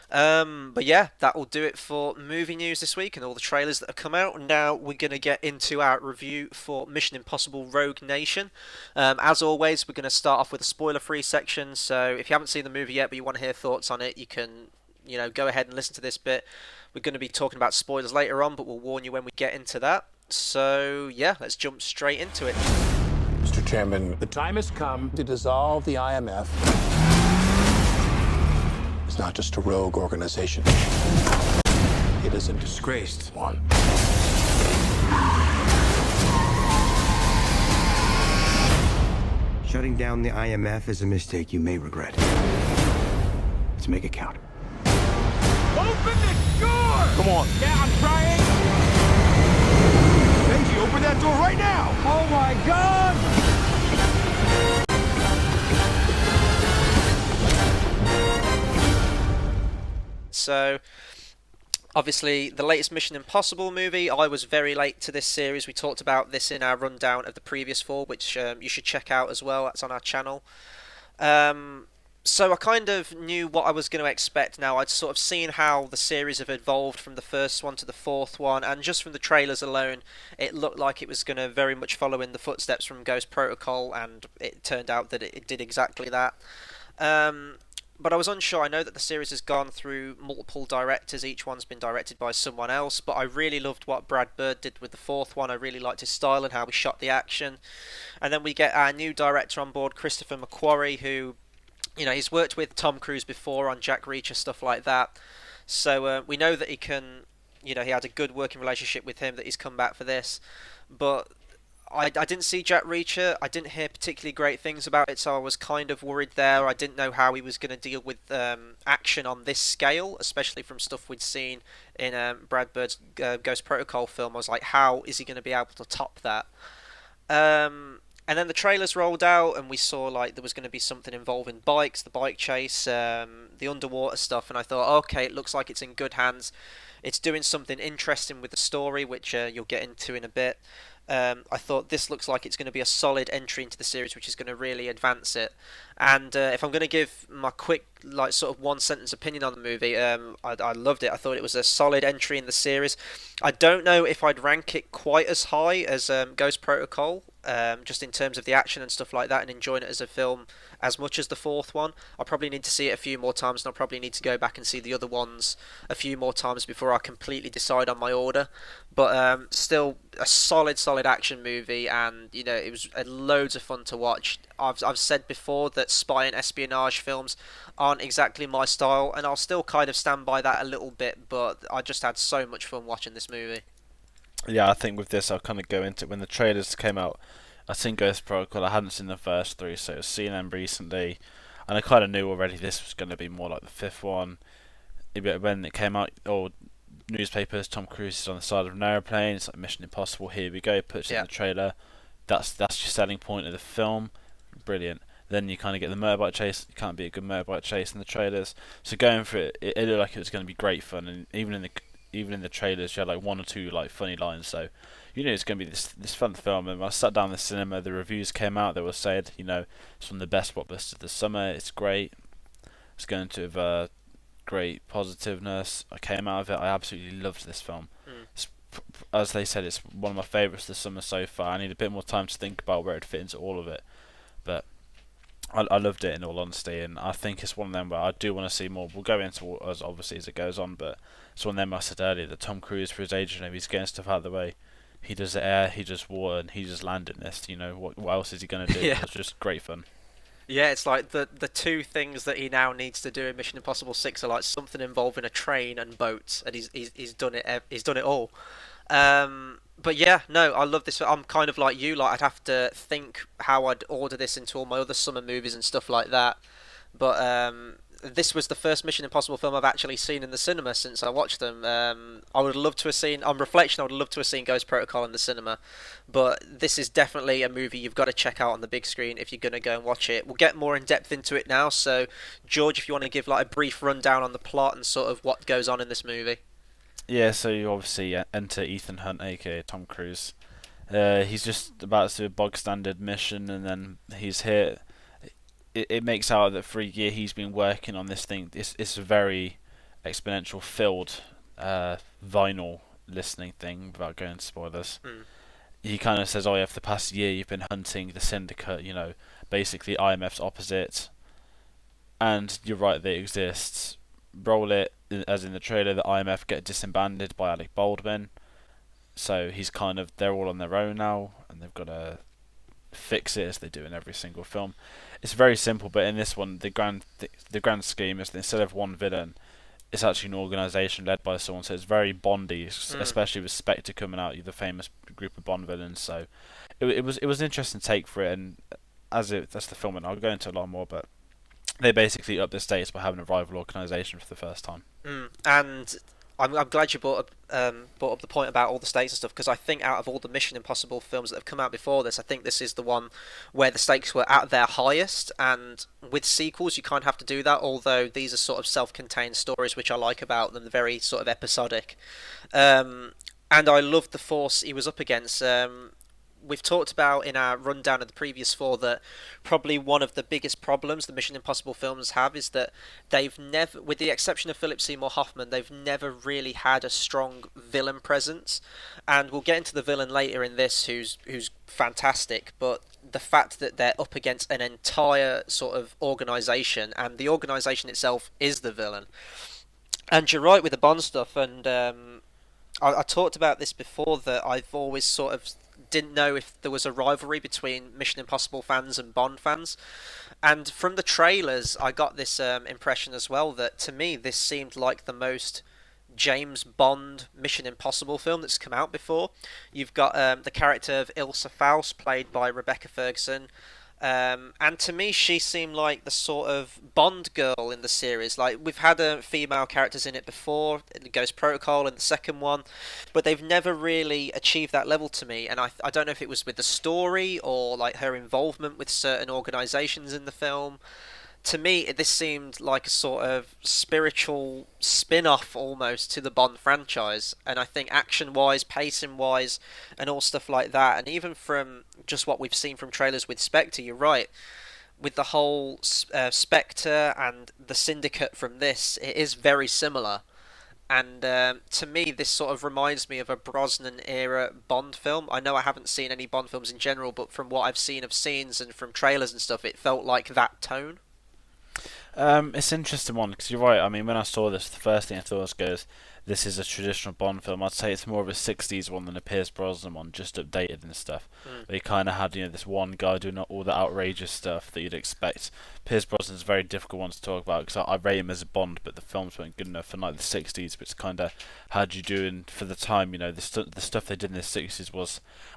[SPEAKER 1] But yeah, that will do it for movie news this week and all the trailers that have come out. Now we're going to get into our review for Mission Impossible Rogue Nation. As always, we're going to start off with a spoiler-free section. So if you haven't seen the movie yet but you want to hear thoughts on it, you can go ahead and listen to this bit. We're going to be talking about spoilers later on, but we'll warn you when we get into that. So yeah, let's jump straight into it.
[SPEAKER 3] Mr. Chairman, the time has come to dissolve the IMF It's not just a rogue organization. It is a disgraced one.
[SPEAKER 4] Shutting down the IMF is a mistake you may regret. Let's make it count.
[SPEAKER 5] Open the door!
[SPEAKER 3] Come on.
[SPEAKER 5] Yeah, I'm trying.
[SPEAKER 3] Benji, open that door right now!
[SPEAKER 5] Oh my God!
[SPEAKER 1] So, obviously, the latest Mission Impossible movie. I was very late to this series. We talked about this in our rundown of the previous four, which you should check out as well. That's on our channel. So I kind of knew what I was going to expect now. I'd sort of seen how the series have evolved from the first one to the fourth one, and just from the trailers alone, it looked like it was going to very much follow in the footsteps from Ghost Protocol, and it turned out that it did exactly that. But I was unsure. I know that the series has gone through multiple directors. Each one's been directed by someone else. But I really loved what Brad Bird did with the fourth one. I really liked his style and how he shot the action. And then we get our new director on board, Christopher McQuarrie, who, you know, he's worked with Tom Cruise before on Jack Reacher, stuff like that. So we know that he can, you know, he had a good working relationship with him, that he's come back for this. But I didn't see Jack Reacher. I didn't hear particularly great things about it, so I was kind of worried there. I didn't know how he was going to deal with action on this scale, especially from stuff we'd seen in Brad Bird's Ghost Protocol film. I was like, how is he going to be able to top that? And then the trailers rolled out, and we saw like there was going to be something involving bikes, the bike chase, the underwater stuff, and I thought, okay, it looks like it's in good hands. It's doing something interesting with the story, which you'll get into in a bit. I thought this looks like it's going to be a solid entry into the series, which is going to really advance it. And if I'm going to give my quick, like, sort of one sentence opinion on the movie, I loved it. I thought it was a solid entry in the series. I don't know if I'd rank it quite as high as Ghost Protocol, just in terms of the action and stuff like that, and enjoying it as a film as much as the fourth one. I probably need to see it a few more times, and I'll probably need to go back and see the other ones a few more times before I completely decide on my order. But still, a solid action movie, and you know, it was loads of fun to watch. I've said before that spy and espionage films aren't exactly my style, and I'll still kind of stand by that a little bit, but I just had so much fun watching this movie.
[SPEAKER 2] Yeah, I think with this I'll kind of go into when the trailers came out. I seen Ghost Protocol. I hadn't seen the first three, so I was seeing them recently, and I kind of knew already this was going to be more like the fifth one. When it came out, all newspapers, Tom Cruise is on the side of an aeroplane. It's like Mission Impossible. Here we go. Puts it in the trailer. That's your selling point of the film. Brilliant. Then you kind of get the motorbike chase. You can't be a good motorbike chase in the trailers. So going for it, it looked like it was going to be great fun. And even in the trailers, you had like one or two like funny lines. So you know it's going to be this fun film. And when I sat down in the cinema, the reviews came out. They were said, you know, it's one of the best blockbusters of the summer. It's great. It's going to have great positiveness. I came out of it. I absolutely loved this film. As they said, it's one of my favourites this summer so far. I need a bit more time to think about where it fit into all of it, but I loved it in all honesty, and I think it's one of them where I do want to see more. We'll go into as obviously as it goes on, but it's one of them I said earlier that Tom Cruise, for his age, you know, he's getting stuff out of the way. He does the air, he does water, and he just landed this. You know, what else is he going to do?
[SPEAKER 1] Yeah.
[SPEAKER 2] It's just great fun.
[SPEAKER 1] Yeah, it's like the two things that he now needs to do in Mission Impossible 6 are like something involving a train and boats, and he's done it. He's done it all. But yeah, no, I love this. I'm kind of like you. Like, I'd have to think how I'd order this into all my other summer movies and stuff like that. But this was the first Mission Impossible film I've actually seen in the cinema since I watched them. I would love to have seen, on reflection, I would love to have seen Ghost Protocol in the cinema. But this is definitely a movie you've got to check out on the big screen if you're going to go and watch it. We'll get more in depth into it now. So, George, if you want to give like a brief rundown on the plot and sort of what goes on in this movie.
[SPEAKER 2] Yeah, so you obviously enter Ethan Hunt, aka Tom Cruise. He's just about to do a bog standard mission, and then he's here. It makes out that for a year he's been working on this thing. It's a very exponential filled vinyl listening thing, without going to spoilers. He kind of says, oh yeah, for the past year you've been hunting the Syndicate, you know, basically IMF's opposite. And you're right, they exist. Roll it, as in the trailer, the IMF get disbanded by Alec Baldwin. So he's kind of, they're all on their own now, and they've got to fix it as they do in every single film. It's very simple, but in this one, the grand scheme is that instead of one villain, it's actually an organisation led by someone. So it's very Bondy, especially with Spectre coming out, the famous group of Bond villains. So it was an interesting take for it, and that's the film, and I'll go into a lot more, but they basically up the stakes by having a rival organisation for the first time.
[SPEAKER 1] And I'm glad you brought up the point about all the stakes and stuff, because I think out of all the Mission Impossible films that have come out before this, I think this is the one where the stakes were at their highest. And with sequels, you kind of have to do that. Although these are sort of self-contained stories, which I like about them, they're very sort of episodic. And I loved the force he was up against. We've talked about in our rundown of the previous four that probably one of the biggest problems the Mission Impossible films have is that they've never, with the exception of Philip Seymour Hoffman, they've never really had a strong villain presence. And we'll get into the villain later in this, who's fantastic, but the fact that they're up against an entire sort of organisation, and the organisation itself is the villain. And you're right with the Bond stuff, and I talked about this before, that I've always sort of didn't know if there was a rivalry between Mission Impossible fans and Bond fans. And from the trailers, I got this impression as well, that to me this seemed like the most James Bond Mission Impossible film that's come out before. You've got the character of Ilsa Faust, played by Rebecca Ferguson. And to me, she seemed like the sort of Bond girl in the series. Like, we've had female characters in it before, in the Ghost Protocol in the second one, but they've never really achieved that level to me. And I don't know if it was with the story or like her involvement with certain organisations in the film. To me, this seemed like a sort of spiritual spin-off almost to the Bond franchise, and I think action-wise, pacing-wise, and all stuff like that, and even from just what we've seen from trailers with Spectre, you're right, with the whole Spectre and the Syndicate from this, it is very similar. And to me, this sort of reminds me of a Brosnan-era Bond film. I know I haven't seen any Bond films in general, but from what I've seen of scenes and from trailers and stuff, it felt like that tone.
[SPEAKER 2] It's an interesting one because you're right. I mean, when I saw this, the first thing I thought was, this is a traditional Bond film. I'd say it's more of a 60s one than a Pierce Brosnan one, just updated and stuff. But you kind of had, this one guy doing all the outrageous stuff that you'd expect. Pierce Brosnan's a very difficult one to talk about because I rate him as a Bond, but the films weren't good enough for like the 60s. But it's kind of, how'd you do in for the time? The stuff they did in the 60s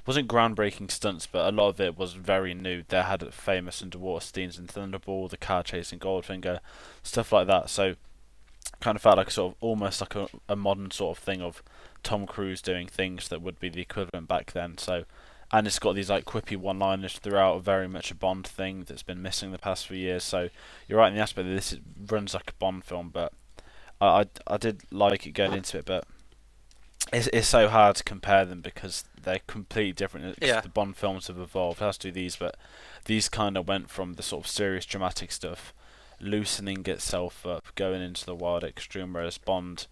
[SPEAKER 2] wasn't groundbreaking stunts, but a lot of it was very new. They had famous underwater scenes in Thunderball, the car chasing Goldfinger, stuff like that. So kind of felt like almost like a modern sort of thing of Tom Cruise doing things that would be the equivalent back then. So, and it's got these like quippy one-liners throughout, very much a Bond thing that's been missing the past few years. So you're right in the aspect that this runs like a Bond film, but I did like it going into it, but it's so hard to compare them because they're completely different.
[SPEAKER 1] Yeah.
[SPEAKER 2] The Bond films have evolved, as do these, but these kind of went from the sort of serious dramatic stuff, loosening itself up, going into the wild extreme, whereas Bond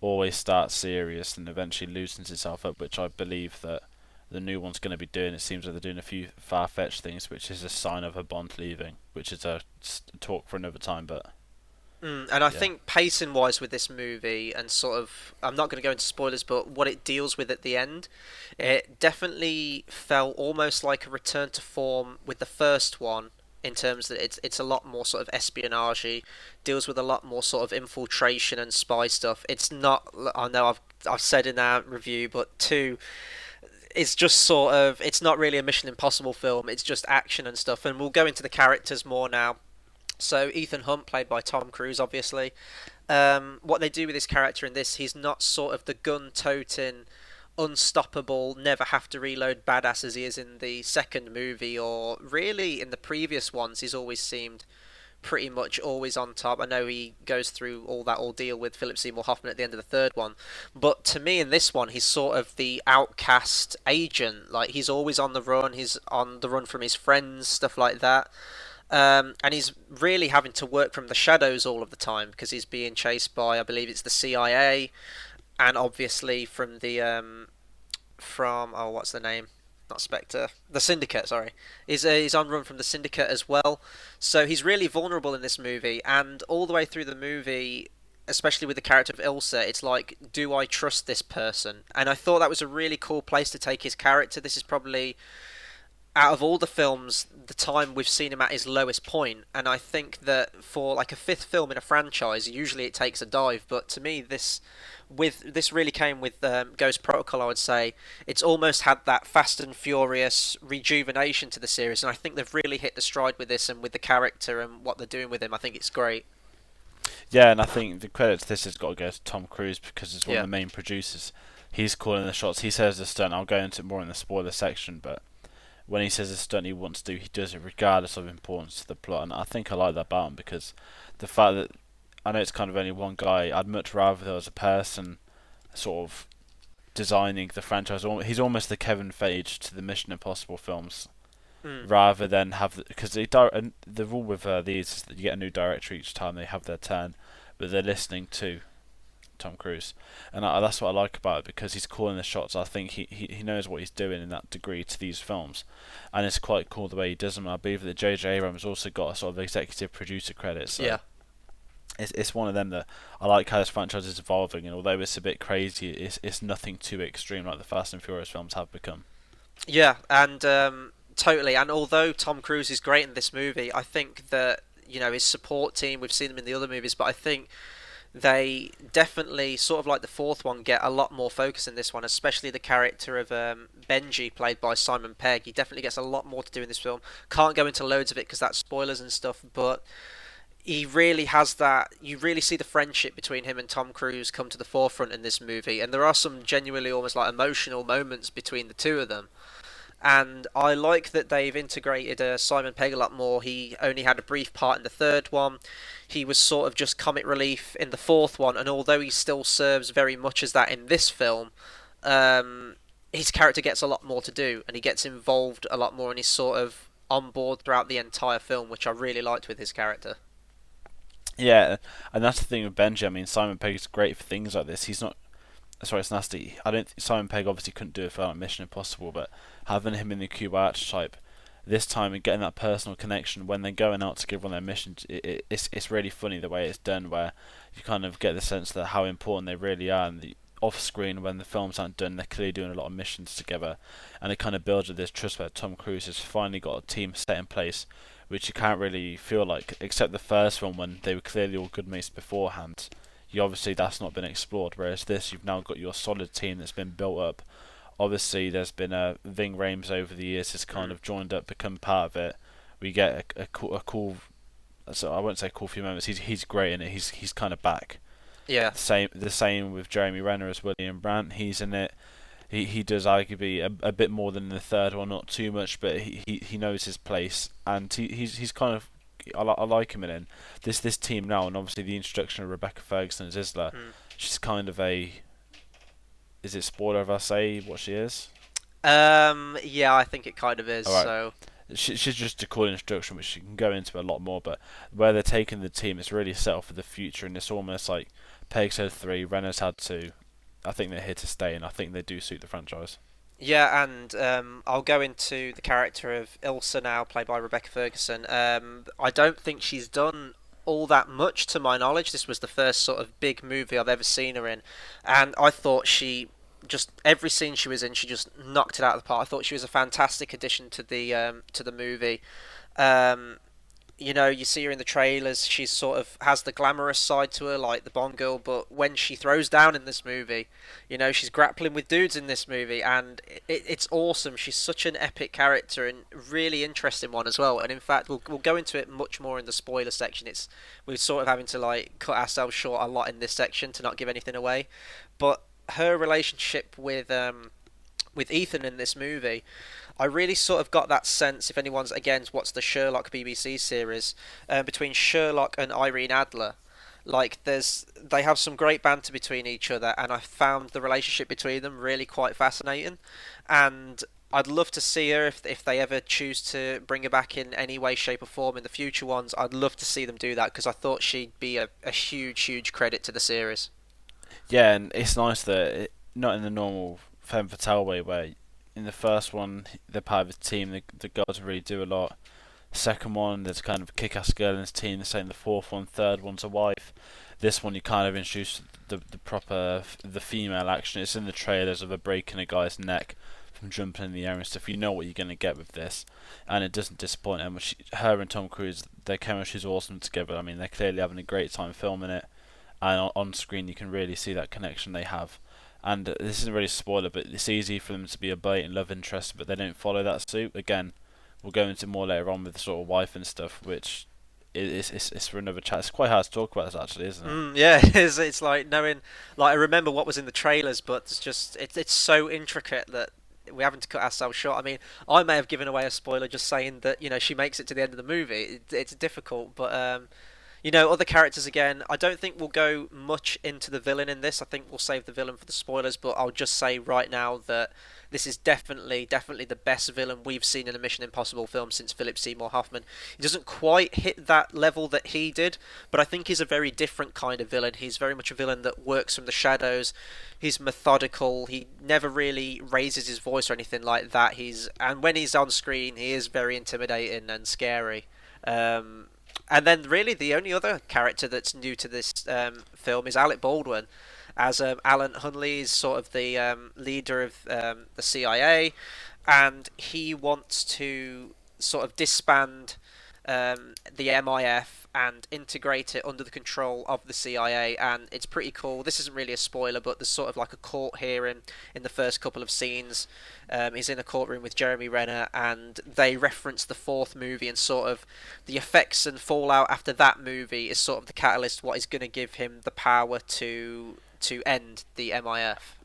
[SPEAKER 2] always starts serious and eventually loosens itself up, which I believe that the new one's going to be doing. It seems like they're doing a few far-fetched things, which is a sign of a Bond leaving, which is a talk for another time, but
[SPEAKER 1] And I think pacing-wise with this movie, and sort of, I'm not going to go into spoilers, but what it deals with at the end, it definitely felt almost like a return to form with the first one, in terms that it's a lot more sort of espionage, deals with a lot more sort of infiltration and spy stuff. It's not, I know I've said in our review, but two, it's just sort of, it's not really a Mission Impossible film, it's just action and stuff, and we'll go into the characters more now. So Ethan Hunt, played by Tom Cruise, obviously. What they do with his character in this, he's not sort of the gun-toting, unstoppable, never have to reload badass as he is in the second movie, or really in the previous ones. He's always seemed pretty much always on top. I know he goes through all that ordeal with Philip Seymour Hoffman at the end of the third one, but to me in this one, he's sort of the outcast agent. Like, he's always on the run. He's on the run from his friends, stuff like that. And he's really having to work from the shadows all of the time because he's being chased by, I believe it's the CIA, and obviously from the what's the name? Not Spectre, the Syndicate. Sorry, he's on run from the Syndicate as well. So he's really vulnerable in this movie, and all the way through the movie, especially with the character of Ilsa, it's like, do I trust this person? And I thought that was a really cool place to take his character. This is probably out of all the films, the time we've seen him at his lowest point, and I think that for like a fifth film in a franchise, usually it takes a dive. But to me, this really came with Ghost Protocol. I would say it's almost had that Fast and Furious rejuvenation to the series, and I think they've really hit the stride with this and with the character and what they're doing with him. I think it's great.
[SPEAKER 2] Yeah, and I think the credit to this has got to go to Tom Cruise because it's one
[SPEAKER 1] Yeah.
[SPEAKER 2] of the main producers. He's calling the shots. He says the stunt. I'll go into it more in the spoiler section, but when he says the stunt he wants to do, he does it regardless of importance to the plot, and I think I like that about him because the fact that I know it's kind of only one guy. I'd much rather there was a person sort of designing the franchise. He's almost the Kevin Feige to the Mission Impossible films,
[SPEAKER 1] Mm.
[SPEAKER 2] rather than have because and the rule with these is that you get a new director each time they have their turn, but they're listening to Tom Cruise, and that's what I like about it because he's calling the shots. I think he knows what he's doing in that degree to these films, and it's quite cool the way he does them. I believe that J.J. Abrams also got a sort of executive producer credit, so
[SPEAKER 1] Yeah.
[SPEAKER 2] it's one of them that I like how this franchise is evolving, and although it's a bit crazy, it's nothing too extreme like the Fast and Furious films have become.
[SPEAKER 1] Yeah, and totally. And although Tom Cruise is great in this movie, I think that his support team. We've seen them in the other movies, but I think they definitely, sort of like the fourth one, get a lot more focus in this one, especially the character of Benji, played by Simon Pegg. He definitely gets a lot more to do in this film. Can't go into loads of it because that's spoilers and stuff, but he really has that. You really see the friendship between him and Tom Cruise come to the forefront in this movie, and there are some genuinely almost like emotional moments between the two of them. And I like that they've integrated Simon Pegg a lot more. He only had a brief part in the third one. He was sort of just comic relief in the fourth one, and although he still serves very much as that in this film, his character gets a lot more to do, and he gets involved a lot more, and he's sort of on board throughout the entire film, which I really liked with his character.
[SPEAKER 2] Yeah, and that's the thing with Benji. I mean, Simon Pegg is great for things like this. He's not. Sorry, it's nasty. I don't. Simon Pegg obviously couldn't do it for like Mission Impossible, but having him in the Cuba archetype this time and getting that personal connection when they're going out to give one of their missions, it's really funny the way it's done, where you kind of get the sense that how important they really are, and the off screen when the films aren't done, they're clearly doing a lot of missions together, and it kind of builds with this trust where Tom Cruise has finally got a team set in place, which you can't really feel like, except the first one when they were clearly all good mates beforehand. You obviously that's not been explored, whereas this you've now got your solid team that's been built up. Obviously, there's been a Ving Rhames over the years has kind of joined up, become part of it. We get a cool, so I won't say cool few moments. He's great in it. He's kind of back.
[SPEAKER 1] Yeah,
[SPEAKER 2] The same with Jeremy Renner as William Brandt. He's in it. He does arguably a bit more than the third one, not too much, but he knows his place, and he's kind of I like him in this team now, and obviously the introduction of Rebecca Ferguson as Isla. She's kind of a, is it spoiler if I say what she is?
[SPEAKER 1] yeah, I think it kind of is.
[SPEAKER 2] Alright.
[SPEAKER 1] So
[SPEAKER 2] She's just a cool introduction, which you can go into a lot more. But where they're taking the team, it's really set up for the future, and it's almost like Peg's had 3, Renner's had 2. I think they're here to stay, and I think they do suit the franchise.
[SPEAKER 1] yeah, and I'll go into the character of Ilsa now, played by Rebecca Ferguson. I don't think she's done all that much to my knowledge. This was the first sort of big movie I've ever seen her in, and I thought she just every scene she was in, she just knocked it out of the park. I thought she was a fantastic addition to the movie. Um, you see her in the trailers. She sort of has the glamorous side to her, like the Bond girl. But when she throws down in this movie, she's grappling with dudes in this movie, and it's awesome. She's such an epic character and really interesting one as well. And in fact, we'll go into it much more in the spoiler section. We're sort of having to like cut ourselves short a lot in this section to not give anything away. But her relationship with Ethan in this movie, I really sort of got that sense, if anyone's again watched the Sherlock BBC series, between Sherlock and Irene Adler. Like they have some great banter between each other, and I found the relationship between them really quite fascinating. And I'd love to see her if they ever choose to bring her back in any way, shape, or form in the future ones. I'd love to see them do that because I thought she'd be a huge credit to the series.
[SPEAKER 2] Yeah, and it's nice that not in the normal femme fatale way, where in the first one they're part of a team, the girls really do a lot. Second one, there's kind of a kick-ass girl in this team. The same, the fourth one, third one's a wife. This one, you kind of introduce the proper the female action. It's in the trailers of a break in a guy's neck from jumping in the air and stuff. You know what you're going to get with this, and it doesn't disappoint. And her and Tom Cruise, their chemistry's awesome together. I mean, they're clearly having a great time filming it, and on screen you can really see that connection they have. And this isn't really a spoiler, but it's easy for them to be a blatant love interest, but they don't follow that suit. Again, we'll go into more later on with the sort of wife and stuff, which it's for another chat. It's quite hard to talk about this, actually, isn't it?
[SPEAKER 1] Yeah, it is. It's like knowing, like I remember what was in the trailers, but it's so intricate that we're having to cut ourselves short. I mean, I may have given away a spoiler just saying that she makes it to the end of the movie. It's difficult, but other characters again. I don't think we'll go much into the villain in this. I think we'll save the villain for the spoilers. But I'll just say right now that this is definitely the best villain we've seen in a Mission Impossible film since Philip Seymour Hoffman. He doesn't quite hit that level that he did, but I think he's a very different kind of villain. He's very much a villain that works from the shadows. He's methodical. He never really raises his voice or anything like that. And when he's on screen, he is very intimidating and scary. And then really the only other character that's new to this film is Alec Baldwin, as Alan Hunley is sort of the leader of the CIA, and he wants to sort of disband the MIF and integrate it under the control of the CIA, and it's pretty cool. This isn't really a spoiler, but there's sort of like a court hearing in the first couple of scenes. He's in a courtroom with Jeremy Renner, and they reference the fourth movie, and sort of the effects and fallout after that movie is sort of the catalyst, what is going to give him the power to end the MIF.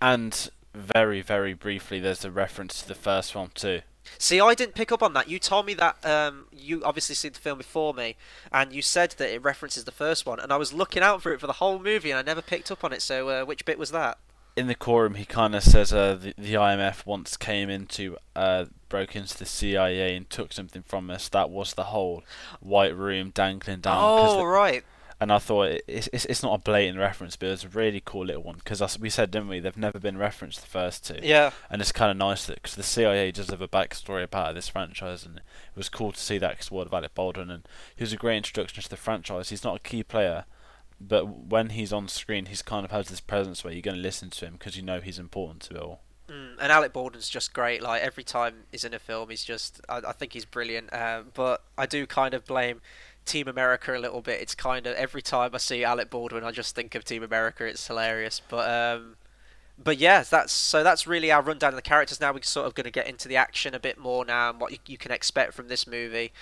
[SPEAKER 2] And very, very briefly, there's a reference to the first one too.
[SPEAKER 1] See, I didn't pick up on that. You told me that you obviously seen the film before me, and you said that it references the first one, and I was looking out for it for the whole movie, and I never picked up on it. So, which bit was that?
[SPEAKER 2] In the quorum, he kind of says the IMF once broke into the CIA and took something from us. That was the whole white room dangling down.
[SPEAKER 1] Oh, right.
[SPEAKER 2] And I thought it's not a blatant reference, but it was a really cool little one, because we said, didn't we, they've never been referenced, the first two.
[SPEAKER 1] Yeah.
[SPEAKER 2] And it's kind of nice because the CIA does have a backstory about this franchise, and it was cool to see that explored of Alec Baldwin, and he was a great introduction to the franchise. He's not a key player, but when he's on screen, he's kind of has this presence where you're going to listen to him because you know he's important to it all.
[SPEAKER 1] And Alec Baldwin's just great. Like every time he's in a film, he's just I think he's brilliant. But I do kind of blame Team America a little bit. It's kind of every time I see Alec Baldwin, I just think of Team America. It's hilarious. But yeah, that's really our rundown of the characters. Now we're sort of going to get into the action a bit more now and what you can expect from this movie.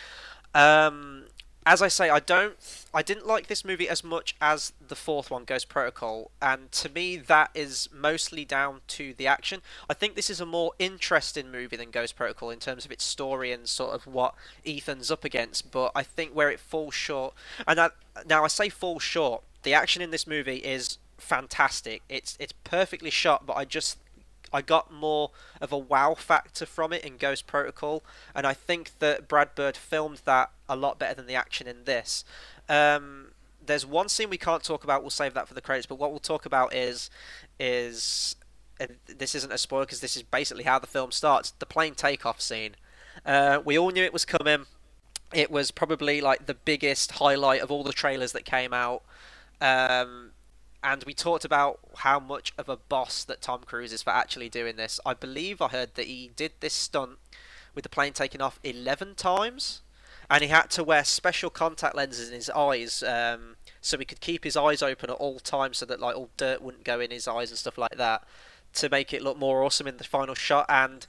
[SPEAKER 1] As I say, I didn't like this movie as much as the fourth one, Ghost Protocol, and to me that is mostly down to the action. I think this is a more interesting movie than Ghost Protocol in terms of its story and sort of what Ethan's up against, but I think where it falls short, and now I say falls short, the action in this movie is fantastic. It's perfectly shot, but I got more of a wow factor from it in Ghost Protocol, and I think that Brad Bird filmed that a lot better than the action in this. There's one scene we can't talk about, we'll save that for the credits, but what we'll talk about is and this isn't a spoiler because this is basically how the film starts, the plane takeoff scene. We all knew it was coming. It was probably like the biggest highlight of all the trailers that came out. And we talked about how much of a boss that Tom Cruise is for actually doing this. I believe I heard that he did this stunt with the plane taking off 11 times. And he had to wear special contact lenses in his eyes so he could keep his eyes open at all times so that like all dirt wouldn't go in his eyes and stuff like that to make it look more awesome in the final shot. And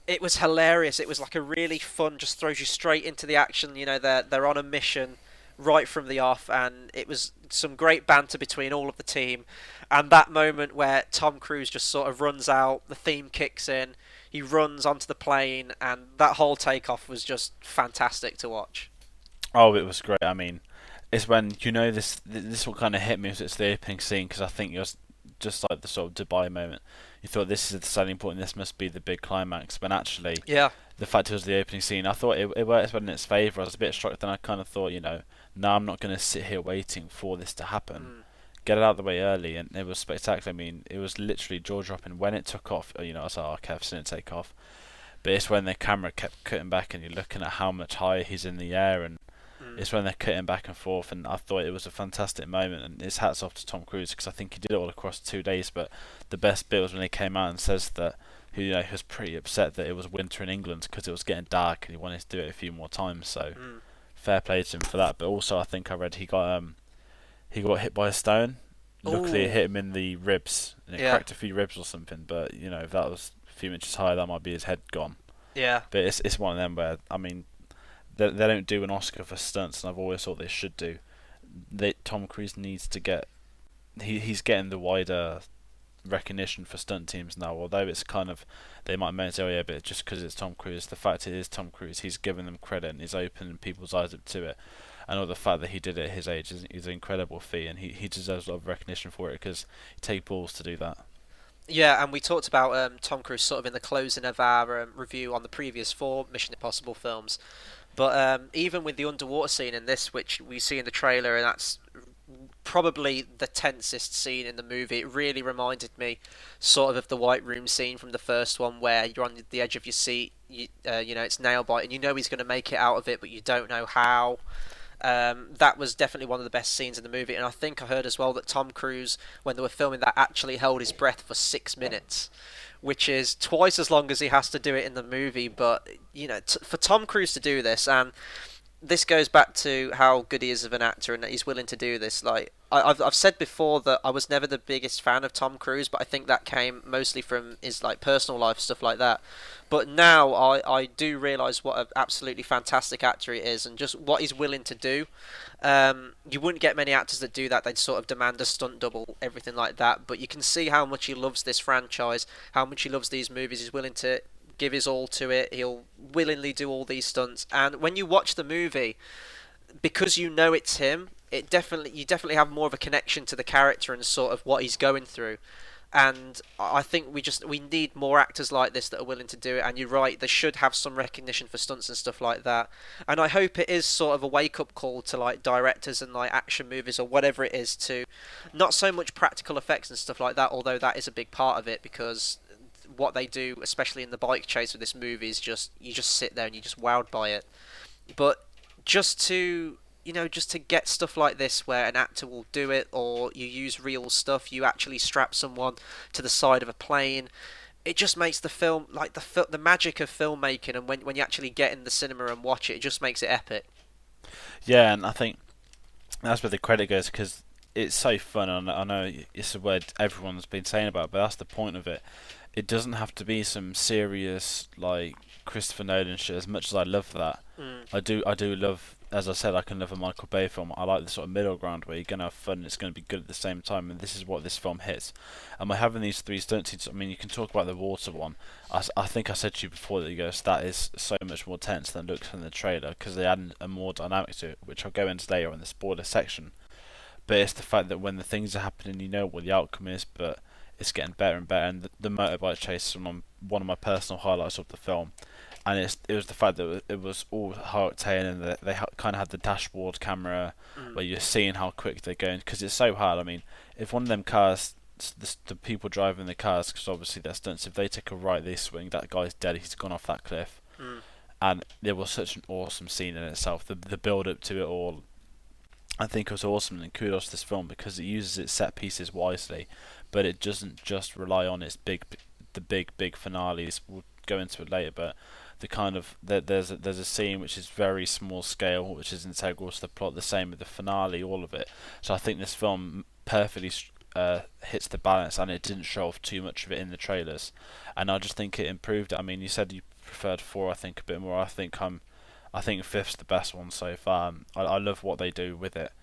[SPEAKER 1] it was hilarious. It was like a really fun, just throws you straight into the action. You know, they're on a mission right from the off, and it was some great banter between all of the team. And that moment where Tom Cruise just sort of runs out, the theme kicks in, he runs onto the plane, and that whole takeoff was just fantastic to watch.
[SPEAKER 2] Oh, it was great. I mean, it's when this will kind of hit me as it's the opening scene, because I think it was just like the sort of Dubai moment. You thought this is the selling point, and this must be the big climax. When actually,
[SPEAKER 1] yeah,
[SPEAKER 2] the fact it was the opening scene, I thought it worked in its favour. I was a bit shocked, then I kind of thought, no, I'm not going to sit here waiting for this to happen. Get it out of the way early, and it was spectacular. I mean, it was literally jaw-dropping when it took off. I was like, okay, I've seen it take off. But it's when the camera kept cutting back, and you're looking at how much higher he's in the air, and it's when they're cutting back and forth. And I thought it was a fantastic moment, and it's hats off to Tom Cruise, because I think he did it all across 2 days. But the best bit was when he came out and says that who was pretty upset that it was winter in England because it was getting dark and he wanted to do it a few more times. So fair play to him for that. But also, I think I read he got hit by a stone. Luckily, it
[SPEAKER 1] Ooh.
[SPEAKER 2] hit him in the ribs and it
[SPEAKER 1] Yeah.
[SPEAKER 2] cracked a few ribs or something. But if that was a few inches higher, that might be his head gone.
[SPEAKER 1] Yeah.
[SPEAKER 2] But it's one of them where they don't do an Oscar for stunts, and I've always thought they should do. Tom Cruise needs to get he's getting the wider recognition for stunt teams now. Although it's kind of they might say, oh yeah, but just because it's Tom Cruise, the fact it is Tom Cruise, he's given them credit and he's opening people's eyes up to it. And all the fact that he did it at his age is an incredible feat, and he deserves a lot of recognition for it because he take balls to do that.
[SPEAKER 1] Yeah, and we talked about Tom Cruise sort of in the closing of our review on the previous 4 Mission Impossible films. But even with the underwater scene in this, which we see in the trailer, and that's probably the tensest scene in the movie, it really reminded me sort of the White Room scene from the first one, where you're on the edge of your seat, it's nail bite, and you know he's going to make it out of it, but you don't know how. That was definitely one of the best scenes in the movie, and I think I heard as well that Tom Cruise, when they were filming that, actually held his breath for 6 minutes, which is twice as long as he has to do it in the movie. But for Tom Cruise to do this, and this goes back to how good he is of an actor and that he's willing to do this. Like I've said before that I was never the biggest fan of Tom Cruise, but I think that came mostly from his like personal life stuff like that. But now I do realise what an absolutely fantastic actor he is, and just what he's willing to do. You wouldn't get many actors that do that. They'd sort of demand a stunt double, everything like that. But you can see how much he loves this franchise, how much he loves these movies. He's willing to give his all to it. He'll willingly do all these stunts. And when you watch the movie, because you know it's him, you definitely have more of a connection to the character and sort of what he's going through. And I think we need more actors like this that are willing to do it. And you're right, they should have some recognition for stunts and stuff like that. And I hope it is sort of a wake up call to like directors and like action movies or whatever it is, to not so much practical effects and stuff like that, although that is a big part of it, because what they do, especially in the bike chase with this movie, is you just sit there and you're just wowed by it. But just to just to get stuff like this where an actor will do it, or you use real stuff, you actually strap someone to the side of a plane, it just makes the film like the magic of filmmaking. And when you actually get in the cinema and watch it, it just makes it epic.
[SPEAKER 2] Yeah, and I think that's where the credit goes because it's so fun. And I know it's a word everyone's been saying about, but that's the point of it. It doesn't have to be some serious like Christopher Nolan shit. As much as I love that, I do love. As I said, I can love a Michael Bay film. I like the sort of middle ground where you're gonna have fun and it's gonna be good at the same time. And this is what this film hits. And by having these 3 stunt scenes, I mean you can talk about the water one. I think I said to you before that is so much more tense than it looks in the trailer because they add a more dynamic to it, which I'll go into later in the spoiler section. But it's the fact that when the things are happening, you know what the outcome is, but it's getting better and better. And the motorbike chase is one of my personal highlights of the film. And it was the fact that it was all high octane, and that they kind of had the dashboard camera where you're seeing how quick they're going, because it's so hard. I mean, if one of them cars, the people driving the cars, because obviously they're stunts, if they take a right, they swing, that guy's dead, he's gone off that cliff. And it was such an awesome scene in itself. The build up to it all, I think it was awesome, and kudos to this film because it uses its set pieces wisely, but it doesn't just rely on its big finales. We'll go into it later, but the kind of there's a scene which is very small scale, which is integral to the plot. The same with the finale, all of it. So I think this film perfectly hits the balance, and it didn't show off too much of it in the trailers. And I just think it improved it. I mean, you said you preferred 4, I think a bit more. I think 5th's the best one so far. I love what they do with it,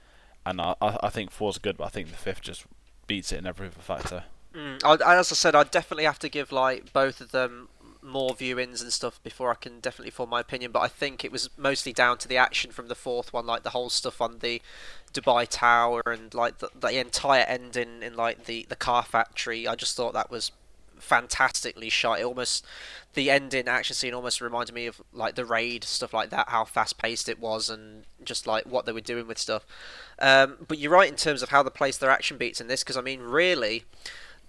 [SPEAKER 2] and I think 4's good, but I think the 5th just beats it in every other factor.
[SPEAKER 1] As I said, I'd definitely have to give like both of them more viewings and stuff before I can definitely form my opinion. But I think it was mostly down to the action from the 4th one, like the whole stuff on the Dubai Tower and like the entire ending in like the car factory. I just thought that was fantastically shot. The ending action scene almost reminded me of like the Raid, stuff like that, how fast paced it was and just like what they were doing with stuff. But you're right in terms of how they place their action beats in this, because I mean really,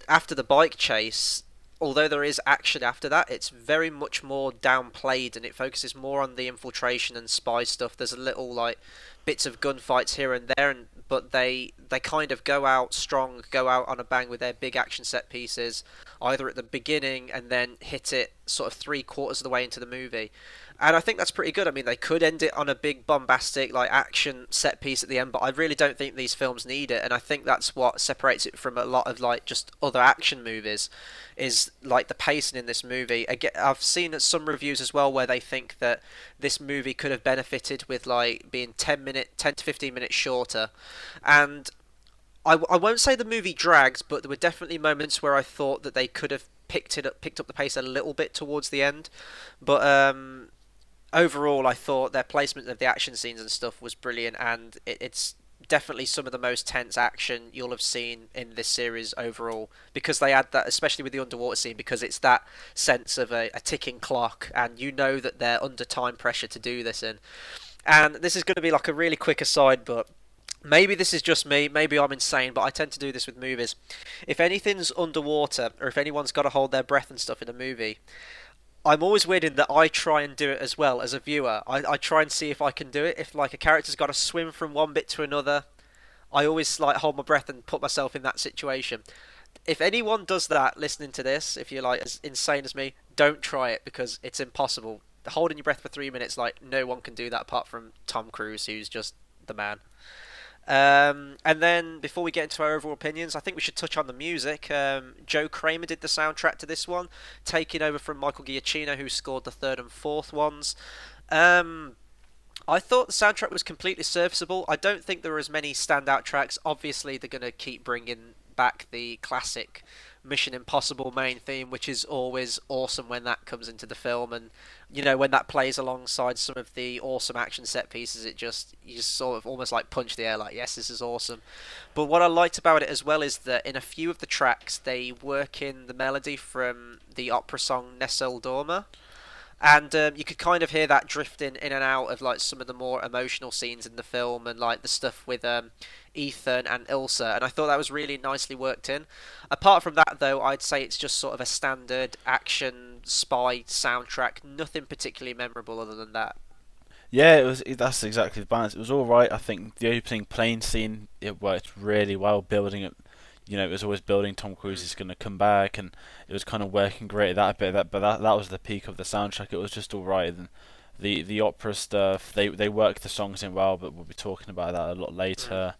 [SPEAKER 1] after the bike chase, although there is action after that, it's very much more downplayed and it focuses more on the infiltration and spy stuff. There's a little like bits of gunfights here and there, but they kind of go out strong, go out on a bang with their big action set pieces, either at the beginning and then hit it sort of 3/4 of the way into the movie. And I think that's pretty good. I mean, they could end it on a big bombastic like action set piece at the end, but I really don't think these films need it. And I think that's what separates it from a lot of like just other action movies, is like the pacing in this movie. Again, I've seen some reviews as well where they think that this movie could have benefited with like being 10 to 15 minutes shorter. And I won't say the movie drags, but there were definitely moments where I thought that they could have picked up the pace a little bit towards the end. But overall, I thought their placement of the action scenes and stuff was brilliant, and it's definitely some of the most tense action you'll have seen in this series overall, because they add that, especially with the underwater scene, because it's that sense of a ticking clock, and you know that they're under time pressure to do this in. And this is going to be like a really quick aside, but maybe this is just me, maybe I'm insane, but I tend to do this with movies. If anything's underwater, or if anyone's got to hold their breath and stuff in a movie, I'm always weird in that I try and do it as well as a viewer. I try and see if I can do it. If like a character's got to swim from one bit to another, I always like hold my breath and put myself in that situation. If anyone does that listening to this, if you're like as insane as me, don't try it because it's impossible. Holding your breath for 3 minutes, like no one can do that apart from Tom Cruise, who's just the man. And then before we get into our overall opinions, I think we should touch on the music. Joe Kramer did the soundtrack to this one, taking over from Michael Giacchino, who scored the third and fourth ones. I thought the soundtrack was completely serviceable. I don't think there were as many standout tracks. Obviously, they're going to keep bringing back the classic Mission Impossible main theme, which is always awesome when that comes into the film, and you know when that plays alongside some of the awesome action set pieces, you just sort of almost like punch the air, like yes, this is awesome. But what I liked about it as well is that in a few of the tracks they work in the melody from the opera song Nessel Dorma. And you could kind of hear that drifting in and out of like some of the more emotional scenes in the film, and like the stuff with Ethan and Ilsa, and I thought that was really nicely worked in. Apart from that, though, I'd say it's just sort of a standard action spy soundtrack. Nothing particularly memorable other than that.
[SPEAKER 2] Yeah, that's exactly the balance. It was all right. I think the opening plane scene, it worked really well, building it. You know, it was always building Tom Cruise is going to come back, and it was kind of working great at that bit. But that was the peak of the soundtrack. It was just all right. And the opera stuff, they worked the songs in well, but we'll be talking about that a lot later.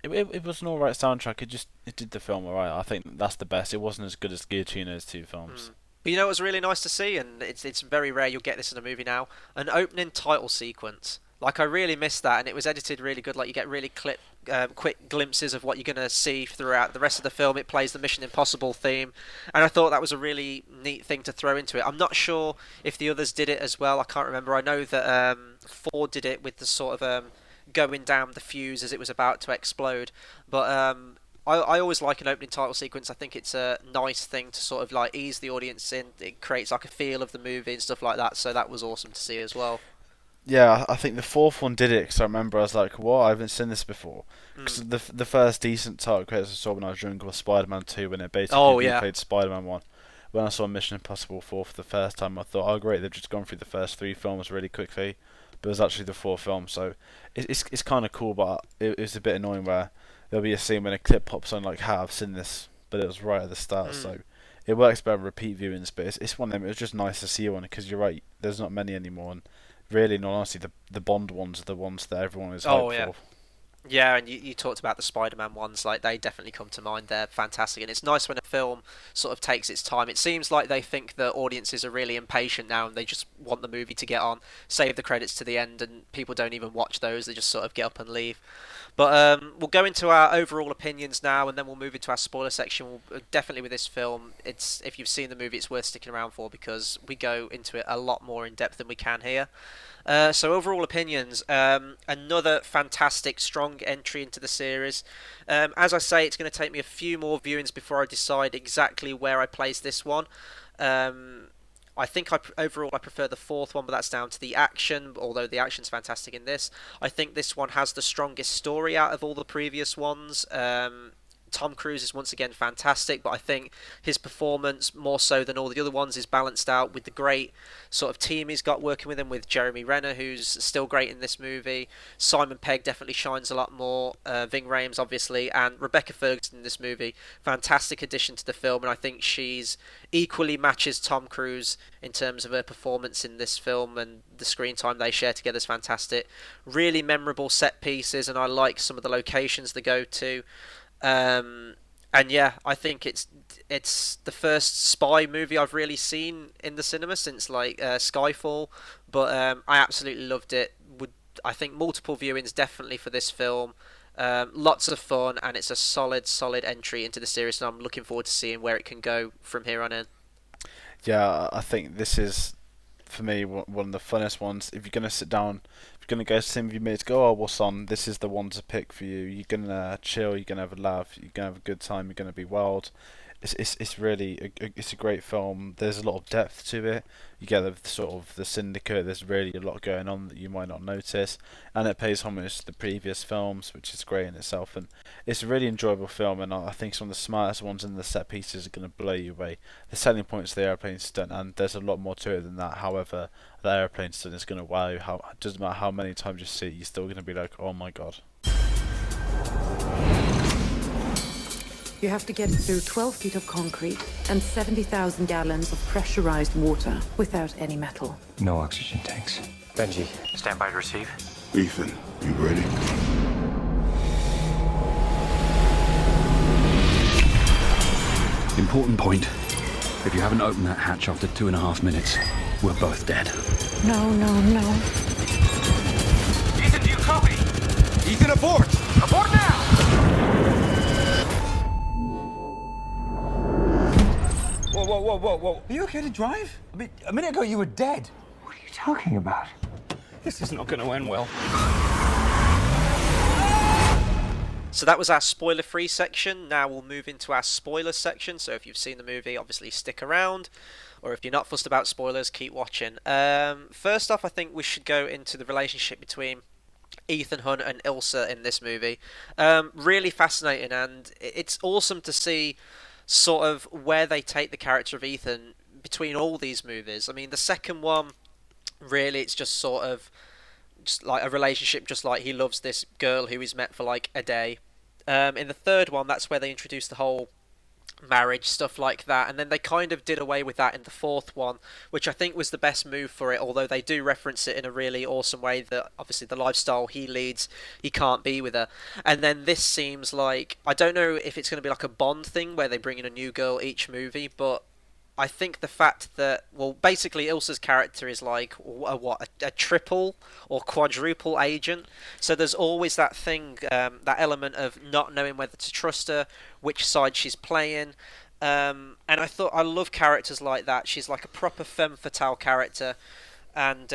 [SPEAKER 2] It was an all right soundtrack. It did the film all right. I think that's the best. It wasn't as good as Giacchino's two films.
[SPEAKER 1] But you know, it was really nice to see, and it's very rare you'll get this in a movie now. An opening title sequence. Like I really missed that, and it was edited really good. Like you get really quick glimpses of what you're gonna see throughout the rest of the film. It plays the Mission Impossible theme, and I thought that was a really neat thing to throw into it. I'm not sure if the others did it as well. I can't remember. I know that Ford did it with the sort of going down the fuse as it was about to explode. But I always like an opening title sequence. I think it's a nice thing to sort of like ease the audience in. It creates like a feel of the movie and stuff like that. So that was awesome to see as well.
[SPEAKER 2] Yeah, I think the fourth one did it because I remember I was like, "What? I haven't seen this before." Because the first decent title credits I saw when I was younger was Spider-Man 2, when it basically played Spider-Man 1. When I saw Mission Impossible 4 for the first time, I thought, "Oh great, they've just gone through the first three films really quickly." But it was actually the fourth film, so it's kind of cool, but it's a bit annoying where there'll be a scene when a clip pops on like, "Ha, I've seen this," but it was right at the start, so it works better with repeat viewings. But it's one of them. It was just nice to see one because you're right, there's not many anymore. And really, in all honesty, the Bond ones are the ones that everyone is hyped for.
[SPEAKER 1] Yeah, and you talked about the Spider-Man ones, like they definitely come to mind. They're fantastic, and it's nice when a film sort of takes its time. It seems like they think the audiences are really impatient now, and they just want the movie to get on, save the credits to the end, and people don't even watch those. They just sort of get up and leave. But we'll go into our overall opinions now, and then we'll move into our spoiler section. Definitely with this film, it's if you've seen the movie, it's worth sticking around for because we go into it a lot more in depth than we can here. So overall opinions, another fantastic, strong entry into the series. As I say, it's going to take me a few more viewings before I decide exactly where I place this one. I think overall I prefer the fourth one, but that's down to the action, although the action's fantastic in this. I think this one has the strongest story out of all the previous ones. Tom Cruise is once again fantastic, but I think his performance, more so than all the other ones, is balanced out with the great sort of team he's got working with him, with Jeremy Renner, who's still great in this movie. Simon Pegg definitely shines a lot more. Ving Rhames, obviously, and Rebecca Ferguson in this movie. Fantastic addition to the film, and I think she's equally matches Tom Cruise in terms of her performance in this film, and the screen time they share together is fantastic. Really memorable set pieces, and I like some of the locations they go to. And yeah, I think it's the first spy movie I've really seen in the cinema since like Skyfall, but I absolutely loved it. I think multiple viewings definitely for this film. Lots of fun, and it's a solid entry into the series, and I'm looking forward to seeing where it can go from here on in.
[SPEAKER 2] Yeah, I think this is, for me, one of the funnest ones. If you're going to sit down, if you're going to go to the cinema with your mates, go, oh, what's on? This is the one to pick for you. You're going to chill, you're going to have a laugh, you're going to have a good time, you're going to be wild. It's really it's a great film. There's a lot of depth to it. You get the sort of the syndicate. There's really a lot going on that you might not notice, and it pays homage to the previous films, which is great in itself. And it's a really enjoyable film, and I think some of the smartest ones in the set pieces are going to blow you away. The selling points of the airplane stunt, and there's a lot more to it than that. However, the airplane stunt is going to wow you. It doesn't matter how many times you see it, you're still going to be like, oh my god.
[SPEAKER 6] You have to get through 12 feet of concrete and 70,000 gallons of pressurized water without any metal.
[SPEAKER 4] No oxygen tanks. Benji, stand by to receive.
[SPEAKER 7] Ethan, you ready?
[SPEAKER 8] Important point. If you haven't opened that hatch after 2.5 minutes, we're both dead.
[SPEAKER 6] No.
[SPEAKER 5] Ethan, do you copy? Ethan, abort! Abort now! Whoa. Are you okay to drive? I mean, a minute ago you were dead.
[SPEAKER 4] What are you talking about?
[SPEAKER 5] This is not going to end well.
[SPEAKER 1] So that was our spoiler-free section. Now we'll move into our spoiler section. So if you've seen the movie, obviously stick around. Or if you're not fussed about spoilers, keep watching. First off, I think we should go into the relationship between Ethan Hunt and Ilsa in this movie. Really fascinating, and it's awesome to see sort of where they take the character of Ethan between all these movies. I mean, the second one, really, it's just sort of just like a relationship, just like he loves this girl who he's met for like a day. In the third one, that's where they introduced the whole marriage stuff like that, and then they kind of did away with that in the fourth one, which I think was the best move for it, although they do reference it in a really awesome way that obviously the lifestyle he leads, he can't be with her. And then this seems like, I don't know if it's going to be like a Bond thing where they bring in a new girl each movie, but I think the fact that, well, basically Ilsa's character is like a triple or quadruple agent. So there's always that thing, that element of not knowing whether to trust her, which side she's playing. And I love characters like that. She's like a proper femme fatale character, and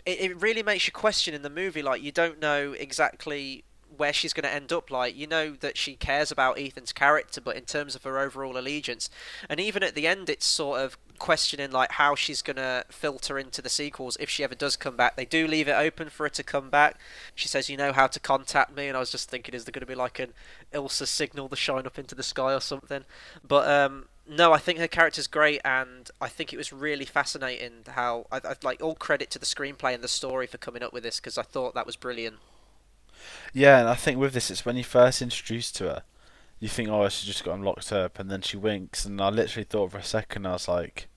[SPEAKER 1] it really makes you question in the movie. Like, you don't know exactly where she's going to end up. Like, you know that she cares about Ethan's character, but in terms of her overall allegiance, and even at the end, it's sort of questioning like how she's going to filter into the sequels if she ever does come back. They do leave it open for her to come back. She says, you know how to contact me, and I was just thinking, is there going to be like an Ilsa signal to shine up into the sky or something? But no, I think her character's great, and I think it was really fascinating how I'd like all credit to the screenplay and the story for coming up with this, because I thought that was brilliant.
[SPEAKER 2] Yeah, and I think with this, it's when you first introduced to her, you think, oh, she just got him locked up, and then she winks, and I literally thought for a second, I was like,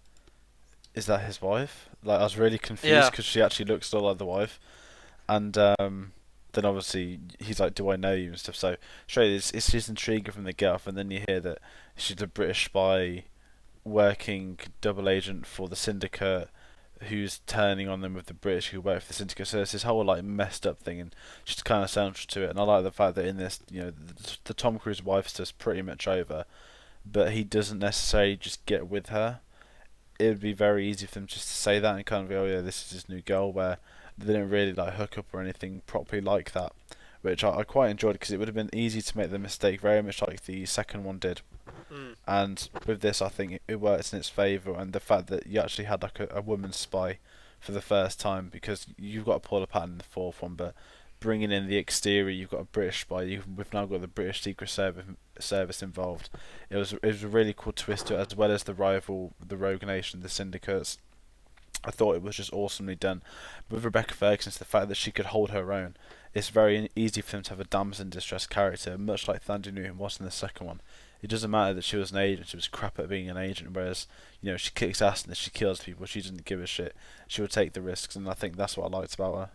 [SPEAKER 2] is that his wife? Like, I was really confused because she actually looks still like the wife, and then obviously he's like, do I know you and stuff. So straight, it's just intriguing from the get off, and then you hear that she's a British spy working double agent for the syndicate, who's turning on them with the British who work for the syndicate. So it's this whole like messed up thing, and she's kind of central to it. And I like the fact that in this, you know, the Tom Cruise wife stuff's pretty much over, but he doesn't necessarily just get with her. It would be very easy for them just to say that and kind of go, oh yeah, this is his new girl, where they didn't really like hook up or anything properly like that, which I quite enjoyed, because it would have been easy to make the mistake, very much like the second one did. And with this, I think it works in its favour, and the fact that you actually had like a woman spy for the first time, because you've got Paula Patton in the fourth one, but bringing in the exterior. You've got a British spy. We've now got the British Secret Service involved. It was a really cool twist to it, as well as the Rogue Nation, the syndicates. I thought it was just awesomely done. But with Rebecca Ferguson, it's the fact that she could hold her own. It's very easy for them to have a damsel in distress character, much like Thandie Newton was in the second one. It doesn't matter that she was an agent; she was crap at being an agent. Whereas, she kicks ass and she kills people. She doesn't give a shit. She would take the risks, and I think that's what I liked about her.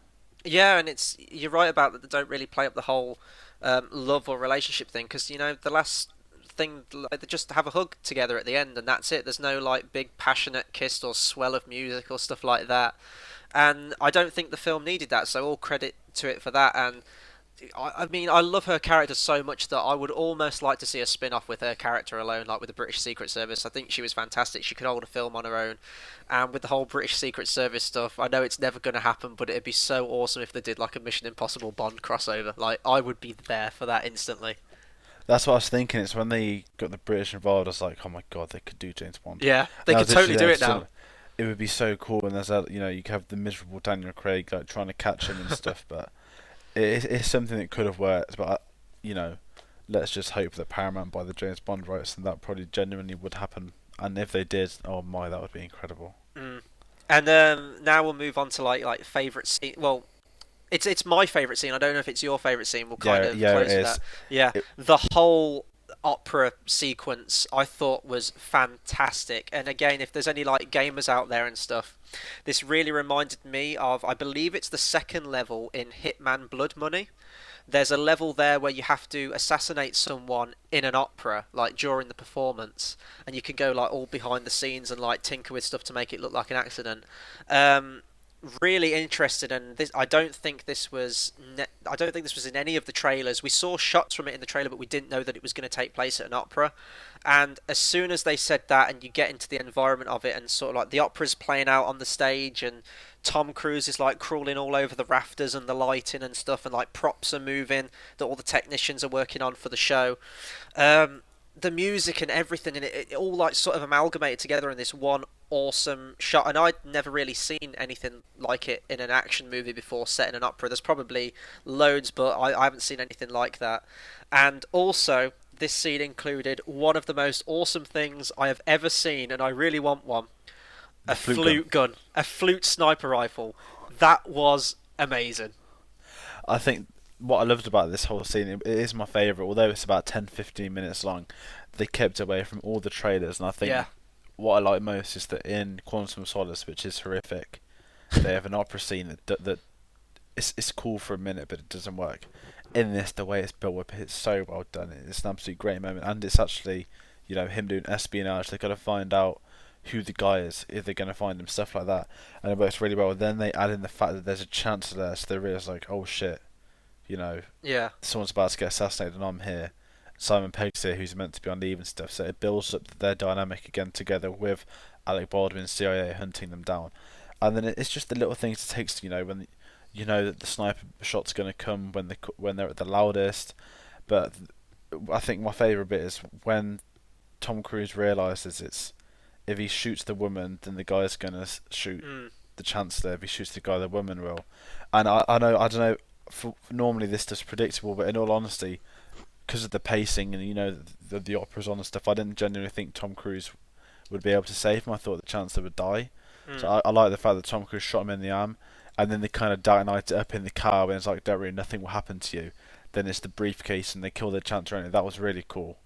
[SPEAKER 1] Yeah, and you're right about that. They don't really play up the whole love or relationship thing, because the last thing, like, they just have a hug together at the end, and that's it. There's no like big passionate kiss or swell of music or stuff like that, and I don't think the film needed that. So all credit to it for that. And I mean, I love her character so much that I would almost like to see a spin-off with her character alone, like with the British Secret Service. I think she was fantastic. She could hold a film on her own. And with the whole British Secret Service stuff, I know it's never going to happen, but it'd be so awesome if they did like a Mission Impossible Bond crossover. Like, I would be there for that instantly.
[SPEAKER 2] That's what I was thinking. It's when they got the British involved, I was like, oh my god, they could do James Bond.
[SPEAKER 1] Yeah, they
[SPEAKER 2] And I
[SPEAKER 1] could
[SPEAKER 2] was
[SPEAKER 1] totally
[SPEAKER 2] literally
[SPEAKER 1] do
[SPEAKER 2] there,
[SPEAKER 1] it now.
[SPEAKER 2] so it would be so cool. And there's that, you could have the miserable Daniel Craig like trying to catch him and stuff, but it's something that could have worked. But let's just hope that Paramount buy the James Bond rights, and that probably genuinely would happen. And if they did, oh my, that would be incredible.
[SPEAKER 1] And now we'll move on to like favourite scene. Well, it's my favourite scene. I don't know if it's your favourite scene. We'll kind of close
[SPEAKER 2] it
[SPEAKER 1] with
[SPEAKER 2] is.
[SPEAKER 1] that. Yeah, the whole opera sequence I thought was fantastic. And again, if there's any like gamers out there and stuff, this really reminded me of, I believe it's the second level in Hitman Blood Money. There's a level there where you have to assassinate someone in an opera, like during the performance, and you can go like all behind the scenes and like tinker with stuff to make it look like an accident. Really interested, and this, I don't think this was in any of the trailers. We saw shots from it in the trailer, but we didn't know that it was going to take place at an opera. And as soon as they said that, and you get into the environment of it, and sort of like the opera's playing out on the stage, and Tom Cruise is like crawling all over the rafters and the lighting and stuff, and like props are moving that all the technicians are working on for the show. The music and everything, and it all like sort of amalgamated together in this one awesome shot. And I'd never really seen anything like it in an action movie before set in an opera. There's probably loads, but I haven't seen anything like that. And also, this scene included one of the most awesome things I have ever seen, and I really want one. A flute gun. A flute sniper rifle. That was amazing.
[SPEAKER 2] I think what I loved about this whole scene, it is my favourite, although it's about 10-15 minutes long. They kept away from all the trailers, and I think what I like most is that in Quantum of Solace, which is horrific, they have an opera scene that it's cool for a minute, but it doesn't work. In this, the way it's built up, it's so well done. It's an absolutely great moment, and it's actually, him doing espionage. They've got to find out who the guy is, if they're going to find him, stuff like that, and it works really well. Then they add in the fact that there's a chancellor, so they realise like, oh shit, someone's about to get assassinated, and I'm here. Simon Pegg's here, who's meant to be on leave and stuff. So it builds up their dynamic again together with Alec Baldwin's CIA hunting them down, and then it's just the little things it takes to, when that the sniper shot's going to come when they're at the loudest. But I think my favourite bit is when Tom Cruise realises if he shoots the woman, then the guy's going to shoot the chancellor. If he shoots the guy, the woman will. And I don't know. Normally this stuff's predictable, but in all honesty, because of the pacing and the opera's on and stuff, I didn't genuinely think Tom Cruise would be able to save him. I thought the chancellor would die. So I like the fact that Tom Cruise shot him in the arm, and then they kind of Dark Knight it up in the car when it's like, don't worry, nothing will happen to you. Then it's the briefcase and they kill the chancellor, and that was really cool.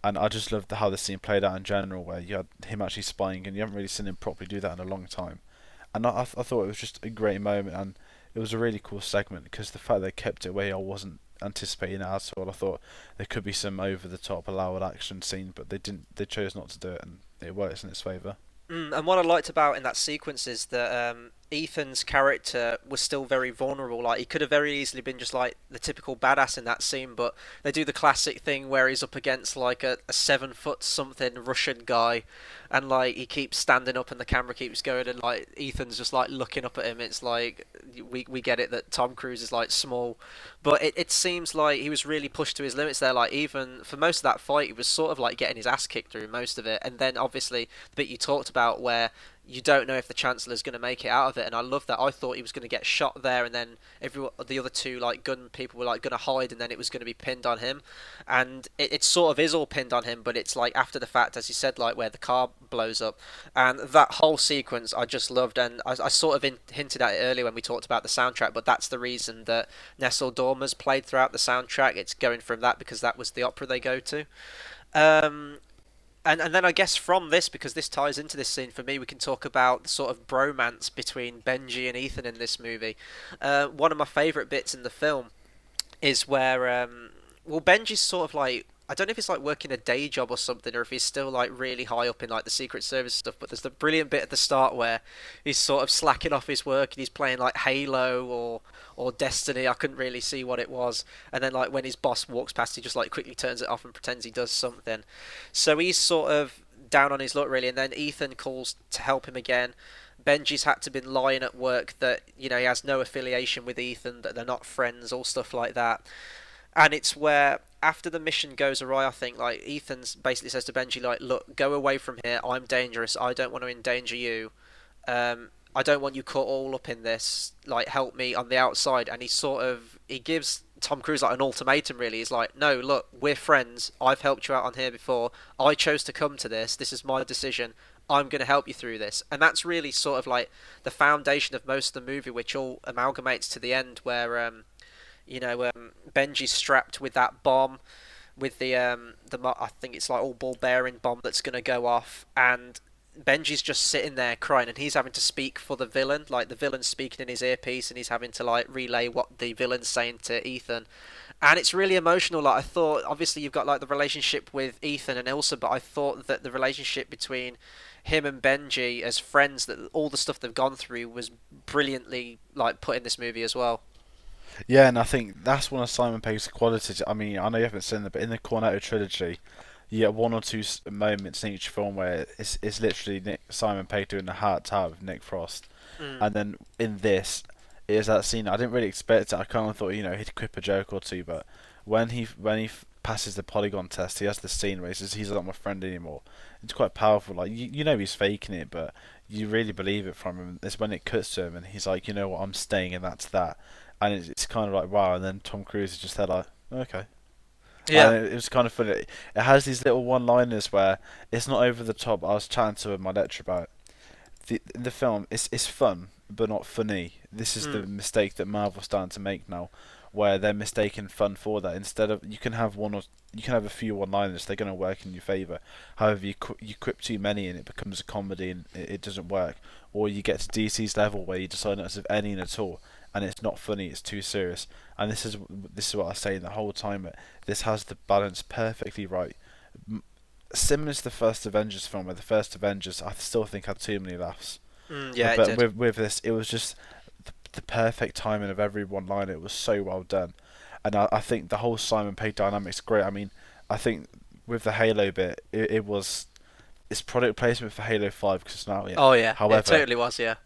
[SPEAKER 2] And I just loved how the scene played out in general, where you had him actually spying, and you haven't really seen him properly do that in a long time. And I thought it was just a great moment, and it was a really cool segment, because the fact they kept it away, I wasn't anticipating it at all. I thought there could be some over-the-top, loud action scene, but they didn't. They chose not to do it, and it works in its favour.
[SPEAKER 1] And what I liked about in that sequence is that Ethan's character was still very vulnerable. Like, he could have very easily been just like the typical badass in that scene, but they do the classic thing where he's up against like a 7-foot something Russian guy, and like he keeps standing up and the camera keeps going, and like Ethan's just like looking up at him. It's like we get it that Tom Cruise is like small, but it seems like he was really pushed to his limits there. Like, even for most of that fight, he was sort of like getting his ass kicked through most of it, and then obviously the bit you talked about where you don't know if the Chancellor's going to make it out of it, and I love that. I thought he was going to get shot there, and then the other two like gun people were like going to hide, and then it was going to be pinned on him, and it sort of is all pinned on him, but it's like after the fact, as you said, like where the car blows up, and that whole sequence I just loved, and I sort of hinted at it earlier when we talked about the soundtrack, but that's the reason that Nestle Dormer's played throughout the soundtrack. It's going from that because that was the opera they go to. And then I guess from this, because this ties into this scene for me, we can talk about the sort of bromance between Benji and Ethan in this movie. One of my favourite bits in the film is where, well, Benji's sort of like, I don't know if he's like working a day job or something, or if he's still like really high up in like the Secret Service stuff. But there's the brilliant bit at the start where he's sort of slacking off his work and he's playing like Halo or Destiny. I couldn't really see what it was. And then like when his boss walks past, he just like quickly turns it off and pretends he does something. So he's sort of down on his luck really. And then Ethan calls to help him again. Benji's had to been lying at work that, you know, he has no affiliation with Ethan, that they're not friends, all stuff like that. And it's where after the mission goes awry, I think, like Ethan basically says to Benji, like, look, go away from here. I'm dangerous. I don't want to endanger you. I don't want you caught all up in this. Like, help me on the outside. And he gives Tom Cruise like an ultimatum. Really, he's like, no, look, we're friends. I've helped you out on here before. I chose to come to this. This is my decision. I'm going to help you through this. And that's really sort of like the foundation of most of the movie, which all amalgamates to the end, where Benji's strapped with that bomb, with the I think it's like all ball bearing bomb that's gonna go off, and Benji's just sitting there crying, and he's having to speak for the villain, like the villain's speaking in his earpiece, and he's having to like relay what the villain's saying to Ethan, and it's really emotional. Like I thought, obviously you've got like the relationship with Ethan and Ilsa, but I thought that the relationship between him and Benji as friends, that all the stuff they've gone through was brilliantly like put in this movie as well.
[SPEAKER 2] Yeah, and I think that's one of Simon Pegg's qualities. I mean, I know you haven't seen it, but in the Cornetto trilogy, you get one or two moments in each film where it's literally Simon Pegg doing the heart to heart with Nick Frost, and then in this, it is that scene. I didn't really expect it. I kind of thought, you know, he'd quip a joke or two, but when he passes the polygon test, he has the scene where he says he's not my friend anymore. It's quite powerful. Like you know he's faking it, but you really believe it from him. It's when it cuts to him and he's like, you know what, I'm staying, and that's that. And it's kind of like, wow, and then Tom Cruise is just there like, okay.
[SPEAKER 1] Yeah.
[SPEAKER 2] And it was kind of funny. It has these little one-liners where it's not over the top. I was chatting to my lecturer about in the film. It's fun, but not funny. This is the mistake that Marvel's starting to make now, where they're mistaking fun for that. Instead of, you can have a few one-liners. They're going to work in your favour. However, you quip too many and it becomes a comedy and it doesn't work. Or you get to DC's level where you decide not to have any at all, and it's not funny, it's too serious. And this is what I say the whole time. This has the balance perfectly right. Similar to the first Avengers film, where the first Avengers I still think had too many laughs.
[SPEAKER 1] Yeah,
[SPEAKER 2] but
[SPEAKER 1] it did.
[SPEAKER 2] with this, it was just the perfect timing of every one line. It was so well done, and I think the whole Simon Pegg dynamic's great. I mean, I think with the Halo bit, it's product placement for Halo 5 because it's not out yet.
[SPEAKER 1] Oh yeah,
[SPEAKER 2] However,
[SPEAKER 1] it totally was. Yeah.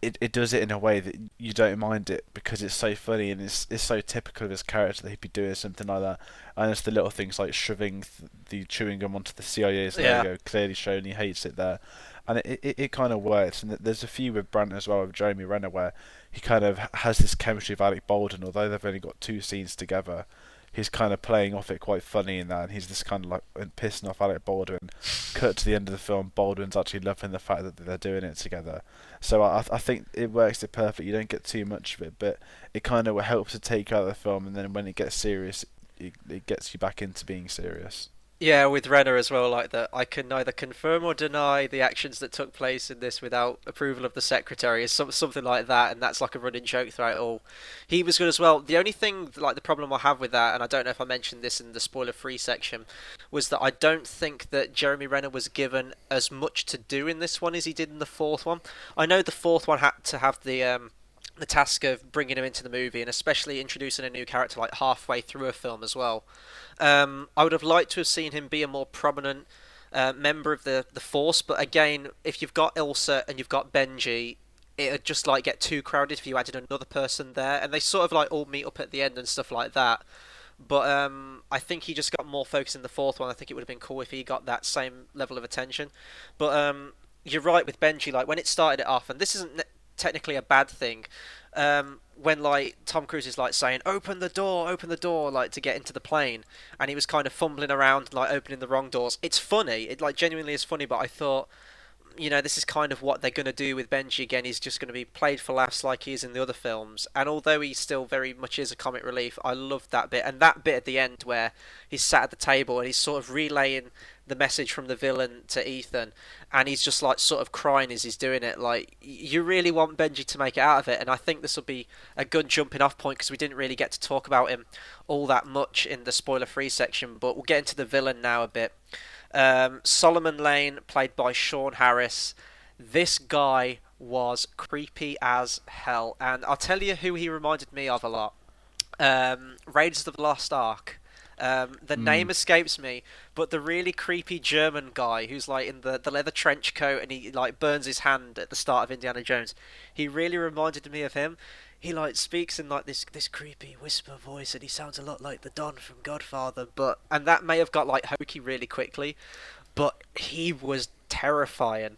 [SPEAKER 2] It does it in a way that you don't mind it because it's so funny and it's so typical of his character that he'd be doing something like that. And it's the little things like shoving the chewing gum onto the CIA's logo, clearly showing he hates it there. And it kind of works. And there's a few with Brant as well, with Jeremy Renner, where he kind of has this chemistry with Alec Baldwin, although they've only got 2 scenes together. He's kind of playing off it quite funny in that, and he's just kind of like pissing off Alec Baldwin. Cut to the end of the film, Baldwin's actually loving the fact that they're doing it together. So I think it works it perfect. You don't get too much of it, but it kind of helps to take out the film, and then when it gets serious, it gets you back into being serious.
[SPEAKER 1] Yeah, with Renner as well, like that. I can neither confirm or deny the actions that took place in this without approval of the secretary. Is something like that, and that's like a running joke throughout it all. He was good as well. The only thing, like the problem I have with that, and I don't know if I mentioned this in the spoiler-free section, was that I don't think that Jeremy Renner was given as much to do in this one as he did in the fourth one. I know the fourth one had to have the task of bringing him into the movie, and especially introducing a new character like halfway through a film as well. I would have liked to have seen him be a more prominent member of the Force, but again, if you've got Ilsa and you've got Benji, it'd just like get too crowded if you added another person there, and they sort of like all meet up at the end and stuff like that. But I think he just got more focus in the fourth one. I think it would have been cool if he got that same level of attention. But you're right with Benji. Like when it started it off, and this isn't technically a bad thing. When like Tom Cruise is like saying open the door, like to get into the plane, and he was kind of fumbling around like opening the wrong doors. It's funny. It like genuinely is funny, but I thought, this is kind of what they're going to do with Benji again. He's just going to be played for laughs like he is in the other films. And although he still very much is a comic relief, I love that bit. And that bit at the end where he's sat at the table and he's sort of relaying the message from the villain to Ethan, and he's just like sort of crying as he's doing it. Like, you really want Benji to make it out of it, and I think this will be a good jumping off point because we didn't really get to talk about him all that much in the spoiler free section, but we'll get into the villain now a bit. Solomon Lane, played by Sean Harris. This guy was creepy as hell, and I'll tell you who he reminded me of a lot. Raiders of the Lost Ark. The name escapes me, but the really creepy German guy who's like in the leather trench coat and he like burns his hand at the start of Indiana Jones. He really reminded me of him. He like speaks in like this creepy whisper voice, and he sounds a lot like the Don from Godfather. And that may have got like hokey really quickly, but he was terrifying.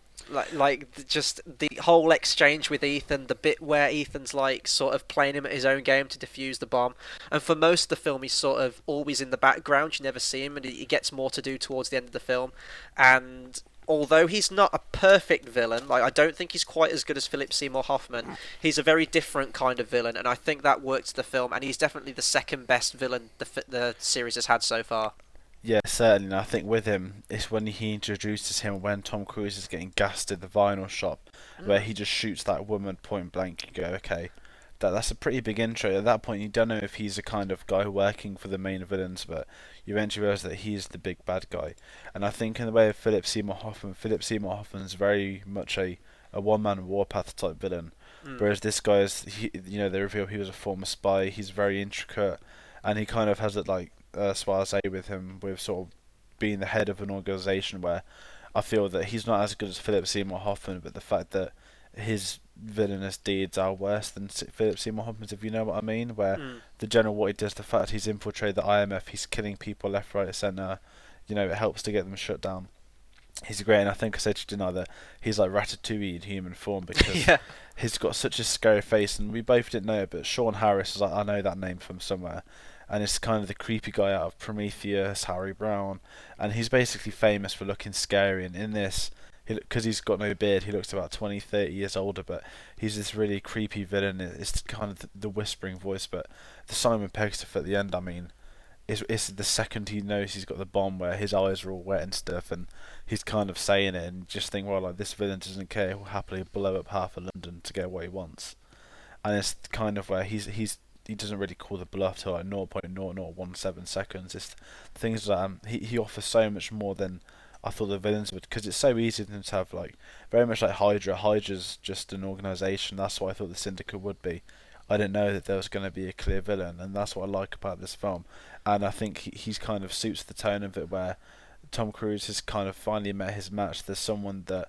[SPEAKER 1] Just the whole exchange with Ethan, the bit where Ethan's like sort of playing him at his own game to defuse the bomb, and for most of the film he's sort of always in the background. You never see him, and he gets more to do towards the end of the film. And although he's not a perfect villain, like I don't think he's quite as good as Philip Seymour Hoffman, he's a very different kind of villain, and I think that works the film, and he's definitely the second best villain the series has had so far.
[SPEAKER 2] Yeah, certainly. And I think with him, it's when he introduces him when Tom Cruise is getting gassed in the vinyl shop, where he just shoots that woman point blank. You go, okay, that's a pretty big intro. At that point, you don't know if he's a kind of guy working for the main villains, but you eventually realise that he's the big bad guy. And I think in the way of Philip Seymour Hoffman's very much a one-man warpath type villain, whereas this guy is, they reveal he was a former spy. He's very intricate, and he kind of has it like. Suarez with him, with sort of being the head of an organisation where I feel that he's not as good as Philip Seymour Hoffman, but the fact that his villainous deeds are worse than Philip Seymour Hoffman's, if you know what I mean, where the general what he does, the fact he's infiltrated the IMF, he's killing people left, right, centre, it helps to get them shut down. He's great, and I think I said to deny that he's like Ratatouille in human form because he's got such a scary face, and we both didn't know it, but Sean Harris is like, I know that name from somewhere. And it's kind of the creepy guy out of Prometheus, Harry Brown, and he's basically famous for looking scary. And in this, because he's got no beard, he looks about 20, 30 years older, but he's this really creepy villain. It's kind of the whispering voice, but the Simon Pegg stuff at the end, I mean, it's the second he knows he's got the bomb where his eyes are all wet and stuff, and he's kind of saying it, and just think, well, like, this villain doesn't care, he'll happily blow up half of London to get what he wants. And it's kind of where he doesn't really call the bluff till like 0.0017 seconds. It's things that he offers so much more than I thought the villains would, because it's so easy for them to have like very much like Hydra. Hydra's just an organisation. That's what I thought the Syndicate would be. I didn't know that there was going to be a clear villain, and that's what I like about this film. And I think he's kind of suits the tone of it, where Tom Cruise has kind of finally met his match. There's someone that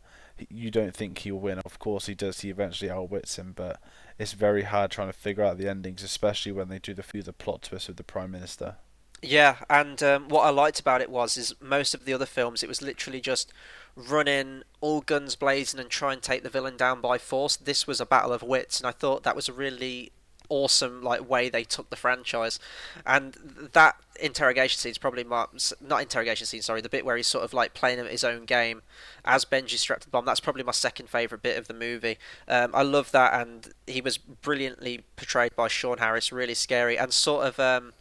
[SPEAKER 2] you don't think he'll win. Of course he does. He eventually outwits him, but it's very hard trying to figure out the endings, especially when they do the plot twist with the Prime Minister.
[SPEAKER 1] Yeah, and what I liked about it is most of the other films, it was literally just run in, all guns blazing, and try and take the villain down by force. This was a battle of wits, and I thought that was a really awesome way they took the franchise. And that interrogation scene is probably not interrogation scene, sorry, the bit where he's sort of like playing his own game as Benji strapped to the bomb. That's probably my second favourite bit of the movie. I love that, and he was brilliantly portrayed by Sean Harris, really scary, and sort of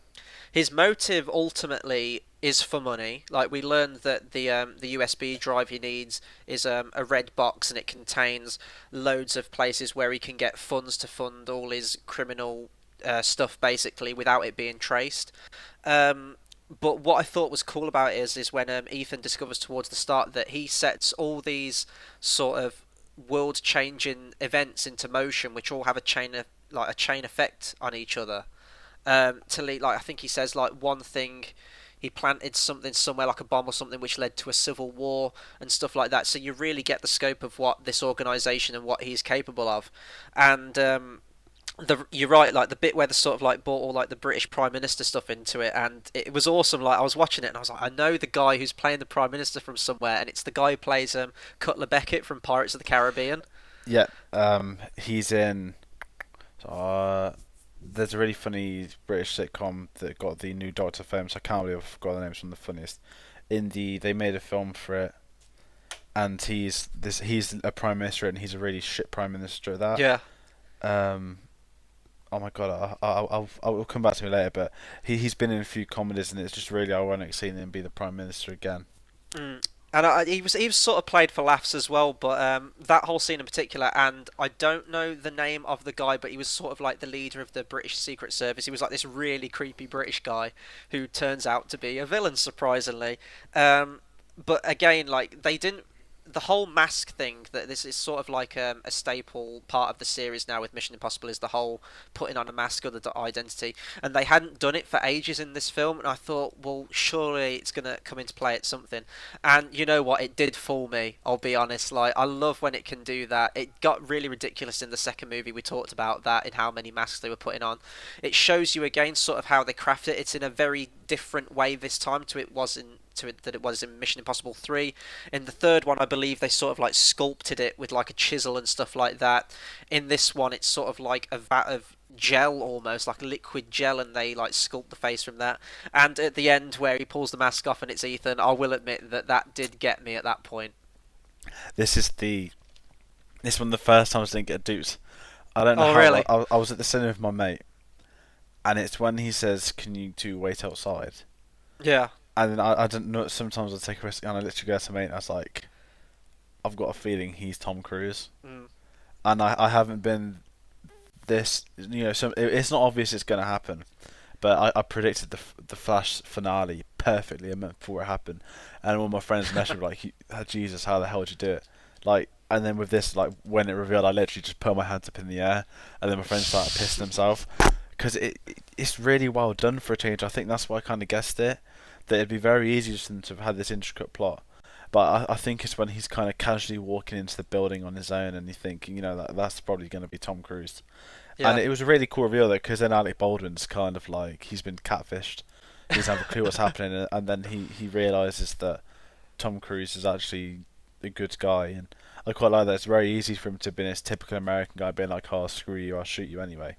[SPEAKER 1] his motive ultimately is for money. Like, we learned that the USB drive he needs is a red box, and it contains loads of places where he can get funds to fund all his criminal stuff, basically, without it being traced. But what I thought was cool about it is when Ethan discovers towards the start that he sets all these sort of world-changing events into motion, which all have a chain effect on each other. To lead, like, I think he says like one thing, he planted something somewhere like a bomb or something which led to a civil war and stuff like that. So you really get the scope of what this organisation and what he's capable of. And You're right, like the bit where they sort of like brought all like the British Prime Minister stuff into it, and it was awesome. Like I was watching it and I was like, I know the guy who's playing the Prime Minister from somewhere, and it's the guy who plays Cutler Beckett from Pirates of the Caribbean.
[SPEAKER 2] Yeah, he's in. Uh, there's a really funny British sitcom that got the new Doctor film, so I can't believe I forgot the names from the funniest. They made a film for it, and he's a prime minister, and he's a really shit prime minister at that.
[SPEAKER 1] Yeah.
[SPEAKER 2] Um, oh my god, I'll come back to me later, but he's been in a few comedies, and it's just really ironic seeing him be the prime minister again.
[SPEAKER 1] Mm. And he was sort of played for laughs as well, but that whole scene in particular, and I don't know the name of the guy, but he was sort of like the leader of the British Secret Service. He was like this really creepy British guy who turns out to be a villain, surprisingly. But again, like they didn't. The whole mask thing, that this is sort of like a staple part of the series now with Mission Impossible, is the whole putting on a mask or the identity, and they hadn't done it for ages in this film, and I thought, well, surely it's going to come into play at something. And you know what, it did fool me, I'll be honest. Like, I love when it can do that. It got really ridiculous in the second movie. We talked about that, in how many masks they were putting on. It shows you again sort of how they craft it. It's in a very different way this time to it was in that it was in Mission Impossible 3. In the third one, I believe they sort of like sculpted it with like a chisel and stuff like that. In this one, it's sort of like a vat of gel, almost like liquid gel, and they like sculpt the face from that. And at the end, where he pulls the mask off and it's Ethan, I will admit that did get me at that point.
[SPEAKER 2] This is one of the first times I didn't get duped. I don't know
[SPEAKER 1] Oh,
[SPEAKER 2] how.
[SPEAKER 1] really?
[SPEAKER 2] I was at the cinema with my mate, and it's when he says, "Can you two wait outside?"
[SPEAKER 1] Yeah.
[SPEAKER 2] And then I don't know. Sometimes I take a risk, and I literally go to my mate, and I was like, "I've got a feeling he's Tom Cruise," and I haven't been this. It's not obvious it's going to happen, but I predicted the Flash finale perfectly a month before it happened, and all my friends messaged me like, "Jesus, how the hell did you do it?" Like, and then with this, like when it revealed, I literally just put my hands up in the air, and then my friends started pissing themselves because it's really well done for a change. I think that's why I kind of guessed it, that it'd be very easy just for them to have had this intricate plot. But I think it's when he's kind of casually walking into the building on his own, and you think, that's probably going to be Tom Cruise.
[SPEAKER 1] Yeah.
[SPEAKER 2] And it was a really cool reveal, though, because then Alec Baldwin's kind of like, he's been catfished. He doesn't have a clue what's happening, and then he realises that Tom Cruise is actually a good guy. And I quite like that. It's very easy for him to be this typical American guy being like, "Oh, screw you, I'll shoot you anyway."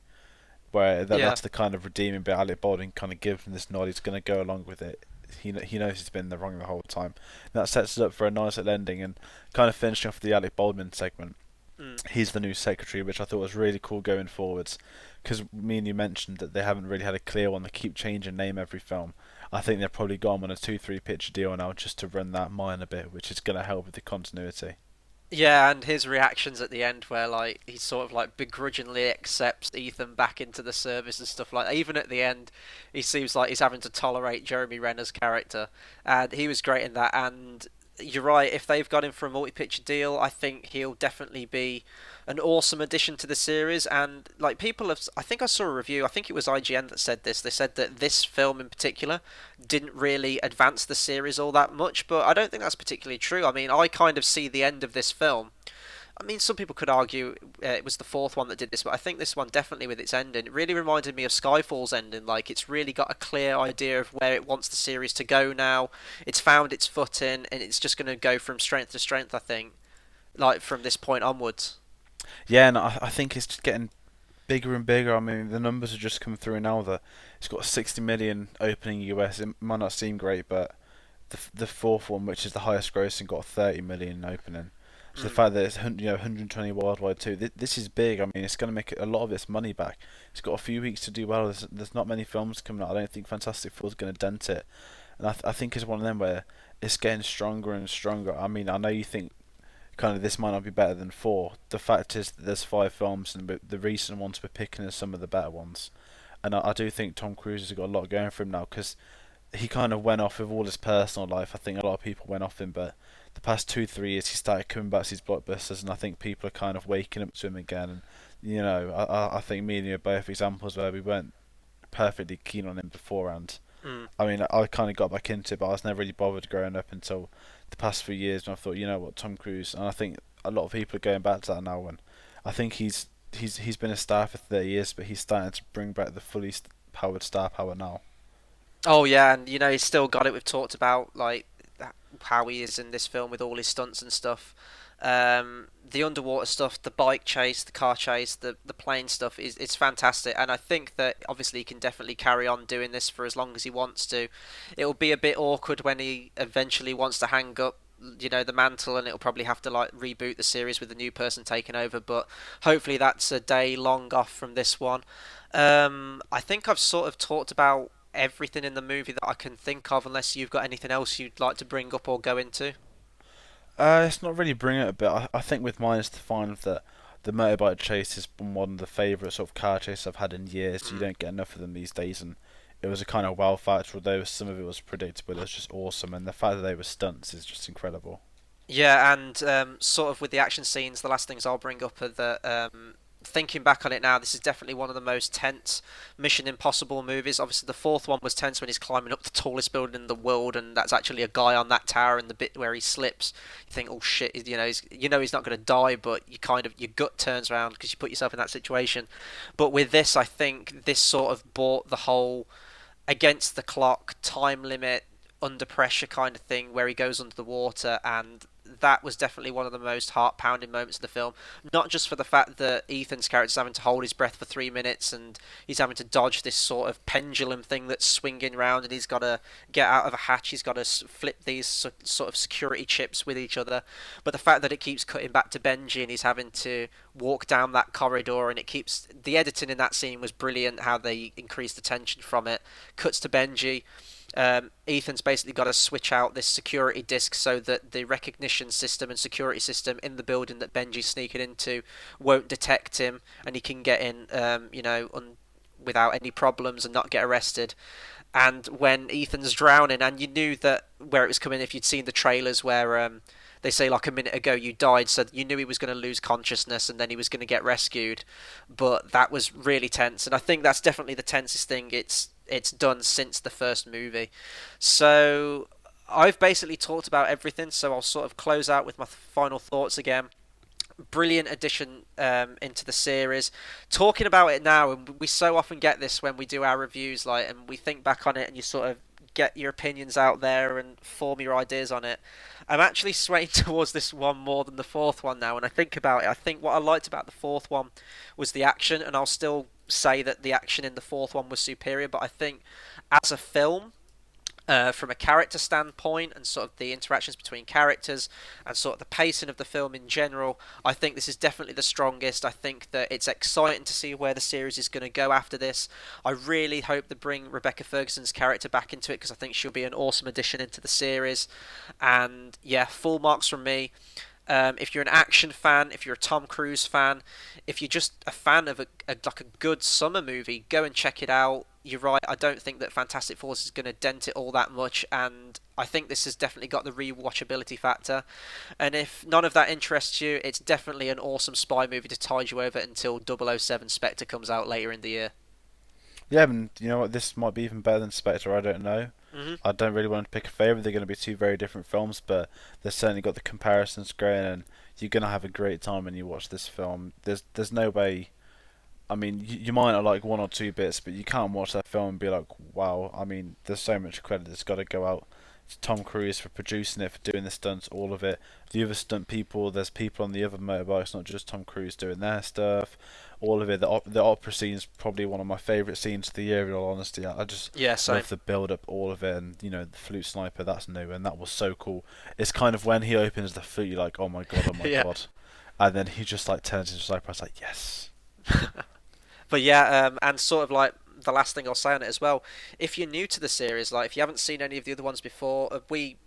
[SPEAKER 2] Where that's the kind of redeeming bit. Alec Baldwin kind of gives him this nod. He's going to go along with it. He knows he's been in the wrong the whole time. And that sets it up for a nice little ending. And kind of finishing off the Alec Baldwin segment, he's the new secretary, which I thought was really cool going forwards. Because me and you mentioned that they haven't really had a clear one. They keep changing name every film. I think they've probably gone on a 2-3 picture deal now just to run that mine a bit, which is going to help with the continuity.
[SPEAKER 1] Yeah, and his reactions at the end, where like he sort of like begrudgingly accepts Ethan back into the service and stuff like that. Even at the end, he seems like he's having to tolerate Jeremy Renner's character, and he was great in that. And you're right, if they've got him for a multi-picture deal, I think he'll definitely be an awesome addition to the series. And like people have, I think I saw a review, I think it was IGN that said this. They said that this film in particular didn't really advance the series all that much, but I don't think that's particularly true. I mean, I kind of see the end of this film. I mean, some people could argue it was the fourth one that did this, but I think this one definitely, with its ending, it really reminded me of Skyfall's ending. Like, it's really got a clear idea of where it wants the series to go now. It's found its footing, and it's just going to go from strength to strength, I think, like, from this point onwards.
[SPEAKER 2] Yeah, and I think it's just getting bigger and bigger. I mean, the numbers are just coming through now that it's got 60 million opening US. It might not seem great, but the fourth one, which is the highest grossing, got 30 million opening. So the fact that it's 120 worldwide too, this is big. I mean, it's going to make a lot of its money back. It's got a few weeks to do well. There's not many films coming out. I don't think Fantastic Four is going to dent it. And I think it's one of them where it's getting stronger and stronger. I mean, I know you think kind of this might not be better than 4. The fact is that there's 5 films, and the recent ones we're picking as some of the better ones. And I do think Tom Cruise has got a lot going for him now, because he kind of went off with all his personal life. I think a lot of people went off him, but the past 2-3 years he started coming back to his blockbusters, and I think people are kind of waking up to him again. And I think me and you are both examples where we weren't perfectly keen on him beforehand. I mean, I kind of got back into it, but I was never really bothered growing up until the past few years, and I thought, you know what, Tom Cruise, and I think a lot of people are going back to that now, and I think he's he's been a star for 30 years, but he's starting to bring back the fully powered star power now.
[SPEAKER 1] Oh yeah, and he's still got it. We've talked about like how he is in this film with all his stunts and stuff. The underwater stuff, the bike chase, the car chase, the plane stuff is it's fantastic, and I think that obviously he can definitely carry on doing this for as long as he wants to. It will be a bit awkward when he eventually wants to hang up the mantle, and it'll probably have to like reboot the series with a new person taking over, but hopefully that's a day long off from this one. I think I've sort of talked about everything in the movie that I can think of, unless you've got anything else you'd like to bring up or go into.
[SPEAKER 2] It's not really bringing it a bit. I think with mine is to find that the motorbike chase has been one of the favourite sort of car chases I've had in years. You don't get enough of them these days, and it was a kind of wow factor. Although some of it was predictable, it was just awesome, and the fact that they were stunts is just incredible.
[SPEAKER 1] Yeah, and sort of with the action scenes, the last things I'll bring up are that thinking back on it now, this is definitely one of the most tense Mission Impossible movies. Obviously, the fourth one was tense when he's climbing up the tallest building in the world, and that's actually a guy on that tower. And the bit where he slips, you think, "Oh shit!" He's not going to die, but your gut turns around because you put yourself in that situation. But with this, I think this sort of brought the whole against the clock, time limit, under pressure kind of thing where he goes under the water, and that was definitely one of the most heart-pounding moments of the film. Not just for the fact that Ethan's character's having to hold his breath for 3 minutes and he's having to dodge this sort of pendulum thing that's swinging round, and he's got to get out of a hatch, he's got to flip these sort of security chips with each other, but the fact that it keeps cutting back to Benji and he's having to walk down that corridor, and it keeps the editing in that scene was brilliant, how they increased the tension from it. Cuts to Benji. Ethan's basically got to switch out this security disc so that the recognition system and security system in the building that Benji's sneaking into won't detect him, and he can get in, without any problems and not get arrested. And when Ethan's drowning, and you knew that where it was coming if you'd seen the trailers where they say like a minute ago you died, so you knew he was going to lose consciousness and then he was going to get rescued. But that was really tense, and I think that's definitely the tensest thing it's done since the first movie. So I've basically talked about everything, so I'll sort of close out with my final thoughts again. Brilliant addition into the series. Talking about it now, and we so often get this when we do our reviews, like, and we think back on it and you sort of get your opinions out there and form your ideas on it. I'm actually swaying towards this one more than the fourth one now. When I think about it, I think what I liked about the fourth one was the action, and I'll still say that the action in the fourth one was superior. But I think as a film, from a character standpoint and sort of the interactions between characters and sort of the pacing of the film in general, I think this is definitely the strongest. I think that it's exciting to see where the series is going to go after this. I really hope they bring Rebecca Ferguson's character back into it, because I think she'll be an awesome addition into the series. And yeah, full marks from me. If you're an action fan, if you're a Tom Cruise fan, if you're just a fan of like a good summer movie, go and check it out. You're right, I don't think that Fantastic Four is going to dent it all that much, and I think this has definitely got the rewatchability factor. And if none of that interests you, it's definitely an awesome spy movie to tide you over until 007 Spectre comes out later in the year.
[SPEAKER 2] Yeah, and you know what? This might be even better than Spectre. I don't know. I don't really want to pick a favourite. They're going to be two very different films, but they've certainly got the comparisons going, and you're going to have a great time when you watch this film. There's no way. I mean, you might not like one or two bits, but you can't watch that film and be like, wow. I mean, there's so much credit that's got to go out to Tom Cruise for producing it, for doing the stunts, all of it. The other stunt people, there's people on the other motorbikes, not just Tom Cruise doing their stuff. All of it. The opera scene is probably one of my favourite scenes of the year, in all honesty. I just love the build up, all of it, and the flute sniper, that's new, and that was so cool. It's kind of when he opens the flute, you're like, oh my god,
[SPEAKER 1] Yeah.
[SPEAKER 2] god. And then he just like turns into a sniper. I was like, yes.
[SPEAKER 1] But yeah, and sort of like the last thing I'll say on it as well, if you're new to the series, like if you haven't seen any of the other ones before,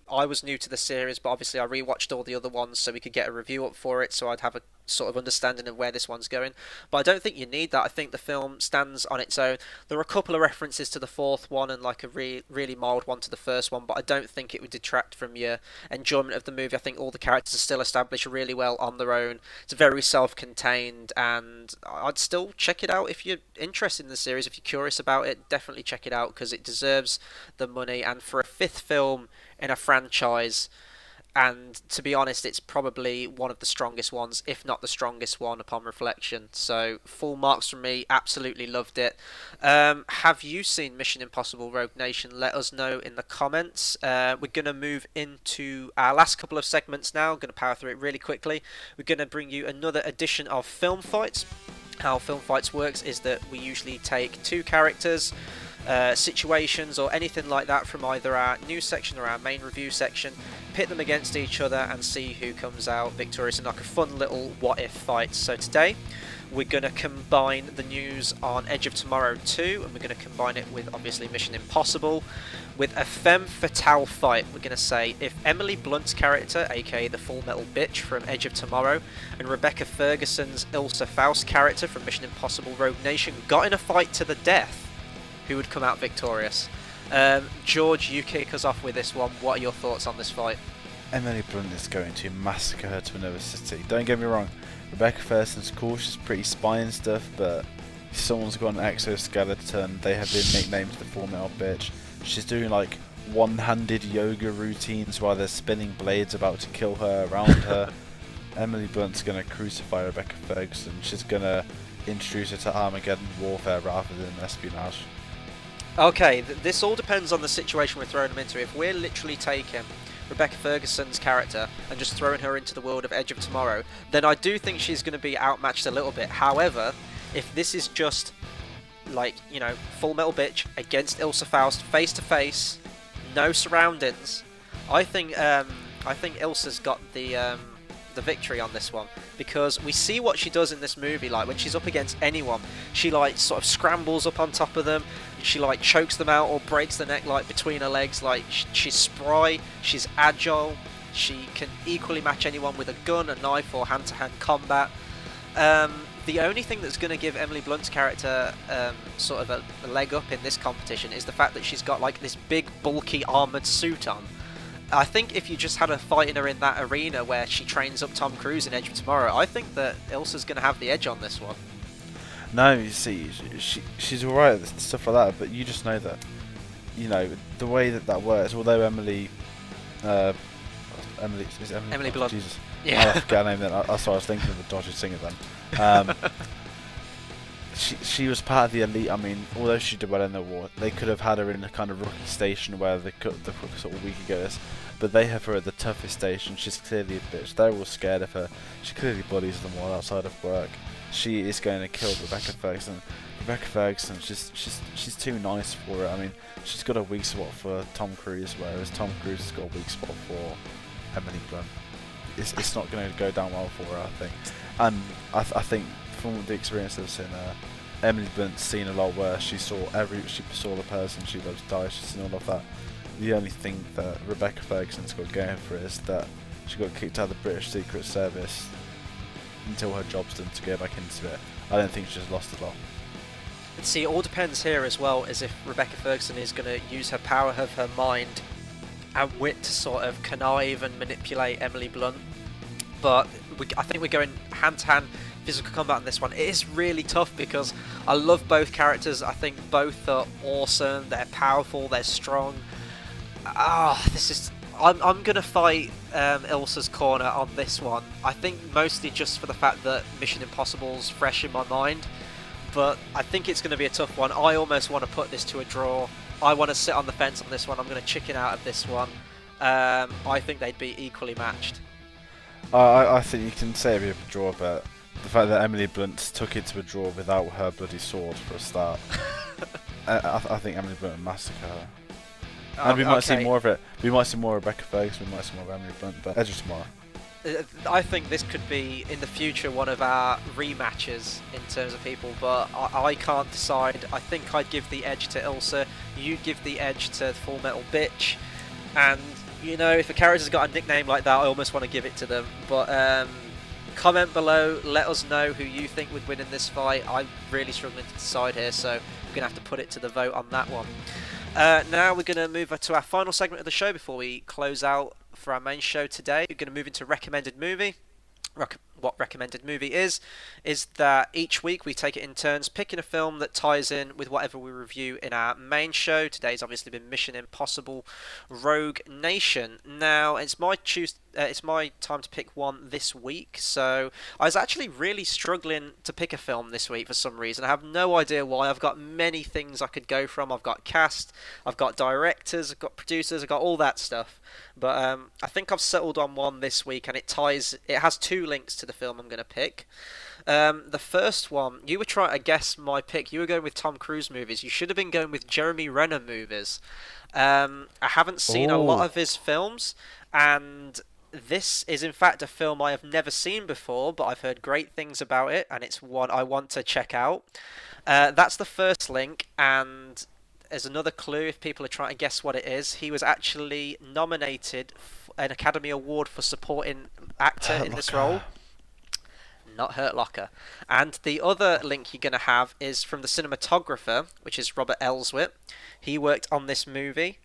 [SPEAKER 1] I was new to the series, but obviously I rewatched all the other ones so we could get a review up for it, so I'd have a sort of understanding of where this one's going. But I don't think you need that. I think the film stands on its own. There are a couple of references to the fourth one and like a really mild one to the first one, but I don't think it would detract from your enjoyment of the movie. I think all the characters are still established really well on their own. It's very self-contained, and I'd still check it out if you're interested in the series. If you're curious about it, definitely check it out, because it deserves the money. And for a fifth film in a franchise, and to be honest, it's probably one of the strongest ones, if not the strongest one, upon reflection. So full marks from me. Absolutely loved it. Have you seen Mission Impossible Rogue Nation? Let us know in the comments. We're going to move into our last couple of segments now. I'm going to power through it really quickly. We're going to bring you another edition of Film Fights. How Film Fights works is that we usually take two characters, situations or anything like that from either our news section or our main review section, pit them against each other and see who comes out victorious in like a fun little what if fight. So today we're going to combine the news on Edge of Tomorrow 2, and we're going to combine it with obviously Mission Impossible with a femme fatale fight. We're going to say if Emily Blunt's character, aka the Full Metal Bitch from Edge of Tomorrow, and Rebecca Ferguson's Ilsa Faust character from Mission Impossible Rogue Nation got in a fight to the death, who would come out victorious? George, you kick us off with this one. What are your thoughts on this fight?
[SPEAKER 2] Emily Blunt is going to massacre her to another city. Don't get me wrong, Rebecca Ferguson's cool, she's pretty spy and stuff, but if someone's got an exoskeleton, they have been nicknamed the Full Metal Bitch. She's doing like one-handed yoga routines while there's spinning blades about to kill her around her. Emily Blunt's going to crucify Rebecca Ferguson. She's going to introduce her to Armageddon warfare rather than espionage.
[SPEAKER 1] Okay, this all depends on the situation we're throwing them into. If we're literally taking Rebecca Ferguson's character and just throwing her into the world of Edge of Tomorrow, then I do think she's going to be outmatched a little bit. However, if this is just like, you know, Full Metal Bitch against Ilsa Faust face to face, no surroundings, I think Ilsa's got the victory on this one, because we see what she does in this movie. Like when she's up against anyone, she like sort of scrambles up on top of them, she like chokes them out or breaks the neck like between her legs. Like she's spry, she's agile, she can equally match anyone with a gun, a knife or hand-to-hand combat. The only thing that's going to give Emily Blunt's character sort of a leg up in this competition is the fact that she's got like this big bulky armoured suit on. I think if you just had her fighting her in that arena where she trains up Tom Cruise in Edge of Tomorrow, I think that Ilsa's going to have the edge on this one.
[SPEAKER 2] No, you see, she's alright at stuff like that, but you just know that, you know, the way that works, although Emily Blunt.
[SPEAKER 1] Blunt.
[SPEAKER 2] Jesus.
[SPEAKER 1] Yeah.
[SPEAKER 2] I forget her name then. I was thinking of the Dodgers singer then. She was part of the elite. I mean, although she did well in the war, they could have had her in a kind of rookie station where they could the sort of weaker goers, but they have her at the toughest station. She's clearly a bitch. They're all scared of her. She clearly bullies them all outside of work. She is going to kill Rebecca Ferguson. Rebecca Ferguson, she's too nice for it. I mean, she's got a weak spot for Tom Cruise, whereas Tom Cruise has got a weak spot for Emily Blunt. It's not going to go down well for her, I think. And I think from the experience I've seen, Emily Blunt's seen a lot worse. She saw the person she loves die. She's seen all of that. The only thing that Rebecca Ferguson's got going for her is that she got kicked out of the British Secret Service until her job's done to go back into it. I don't think she's lost a lot.
[SPEAKER 1] See, it all depends here as well, as if Rebecca Ferguson is going to use her power of her mind and wit to sort of connive and manipulate Emily Blunt. But I think we're going hand-to-hand physical combat on this one. It is really tough because I love both characters. I think both are awesome. They're powerful. They're strong. I'm gonna fight Ilsa's corner on this one. I think mostly just for the fact that Mission Impossible's fresh in my mind. But I think it's going to be a tough one. I almost want to put this to a draw. I want to sit on the fence on this one. I'm going to chicken out of this one. I think they'd be equally matched.
[SPEAKER 2] I think you can say it'd be a draw, but the fact that Emily Blunt took it to a draw without her bloody sword for a start, I think Emily Blunt would massacre her. And we might see more of it. We might see more of Rebecca Ferguson, we might see more of Emily Blunt, but Edge of Tomorrow.
[SPEAKER 1] I think this could be, in the future, one of our rematches in terms of people, but I can't decide. I think I'd give the edge to Ilsa, you'd give the edge to Full Metal Bitch, and, you know, if a character's got a nickname like that, I almost want to give it to them. But comment below, let us know who you think would win in this fight. I'm really struggling to decide here, so we're going to have to put it to the vote on that one. Now we're going to move to our final segment of the show before we close out for our main show today. We're going to move into recommended movie. What recommended movie is that each week we take it in turns, picking a film that ties in with whatever we review in our main show. Today's obviously been Mission Impossible Rogue Nation. Now, it's my it's my time to pick one this week. So I was actually really struggling to pick a film this week for some reason. I have no idea why. I've got many things I could go from. I've got cast, I've got directors, I've got producers, I've got all that stuff. But I think I've settled on one this week, and it has two links to the film I'm going to pick. The first one, you were trying to guess my pick. You were going with Tom Cruise movies. You should have been going with Jeremy Renner movies. I haven't seen a lot of his films, and this is in fact a film I have never seen before, but I've heard great things about it, and it's one I want to check out. That's the first link, and as another clue, if people are trying to guess what it is, he was actually nominated for an Academy Award for supporting actor in this role. Not Hurt Locker. And the other link you're going to have is from the cinematographer, which is Robert Elswit. He worked on this movie.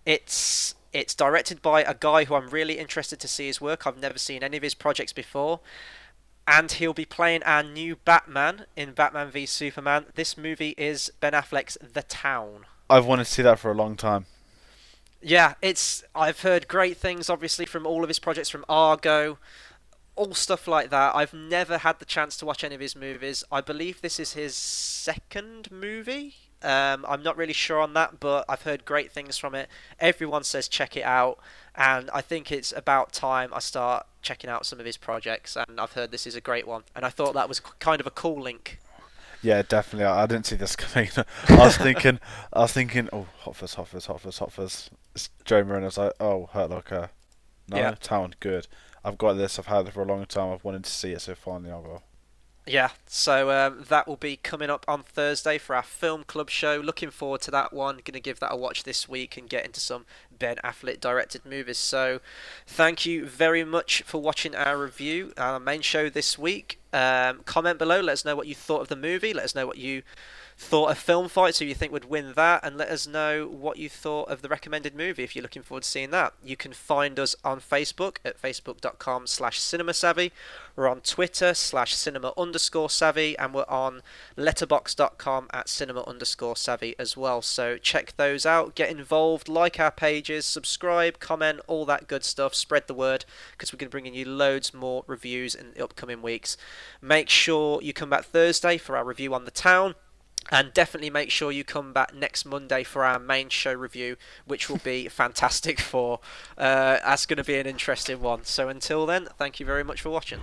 [SPEAKER 1] It's directed by a guy who I'm really interested to see his work. I've never seen any of his projects before. And he'll be playing our new Batman in Batman v Superman. This movie is Ben Affleck's The Town.
[SPEAKER 2] I've wanted to see that for a long time.
[SPEAKER 1] Yeah, I've heard great things, obviously, from all of his projects, from Argo, all stuff like that. I've never had the chance to watch any of his movies. I believe this is his second movie. I'm not really sure on that, but I've heard great things from it. Everyone says check it out, and I think it's about time I start checking out some of his projects, and I've heard this is a great one, and I thought that was kind of a cool link.
[SPEAKER 2] Yeah, definitely. I didn't see this coming. I was thinking, oh, Hot Fuzz. It's Jeremy Renner. I was like, oh, Hurt Locker. No,
[SPEAKER 1] Yeah.
[SPEAKER 2] Town, good. I've got this. I've had it for a long time. I've wanted to see it, so finally I will.
[SPEAKER 1] Yeah, so that will be coming up on Thursday for our film club show. Looking forward to that one. Going to give that a watch this week and get into some Ben Affleck directed movies. So thank you very much for watching our review, our main show this week. Comment below, let us know what you thought of the movie. Let us know what you thought of Film Fights, who you think would win that, and let us know what you thought of the recommended movie if you're looking forward to seeing that. You can find us on Facebook at facebook.com/cinemasavvy. We're on Twitter /cinema_savvy, and we're on letterbox.com at cinema_savvy as well. So check those out, get involved, like our pages, subscribe, comment, all that good stuff. Spread the word, because we're going to bring you loads more reviews in the upcoming weeks. Make sure you come back Thursday for our review on The Town. And definitely make sure you come back next Monday for our main show review, which will be fantastic for. That's going to be an interesting one. So until then, thank you very much for watching.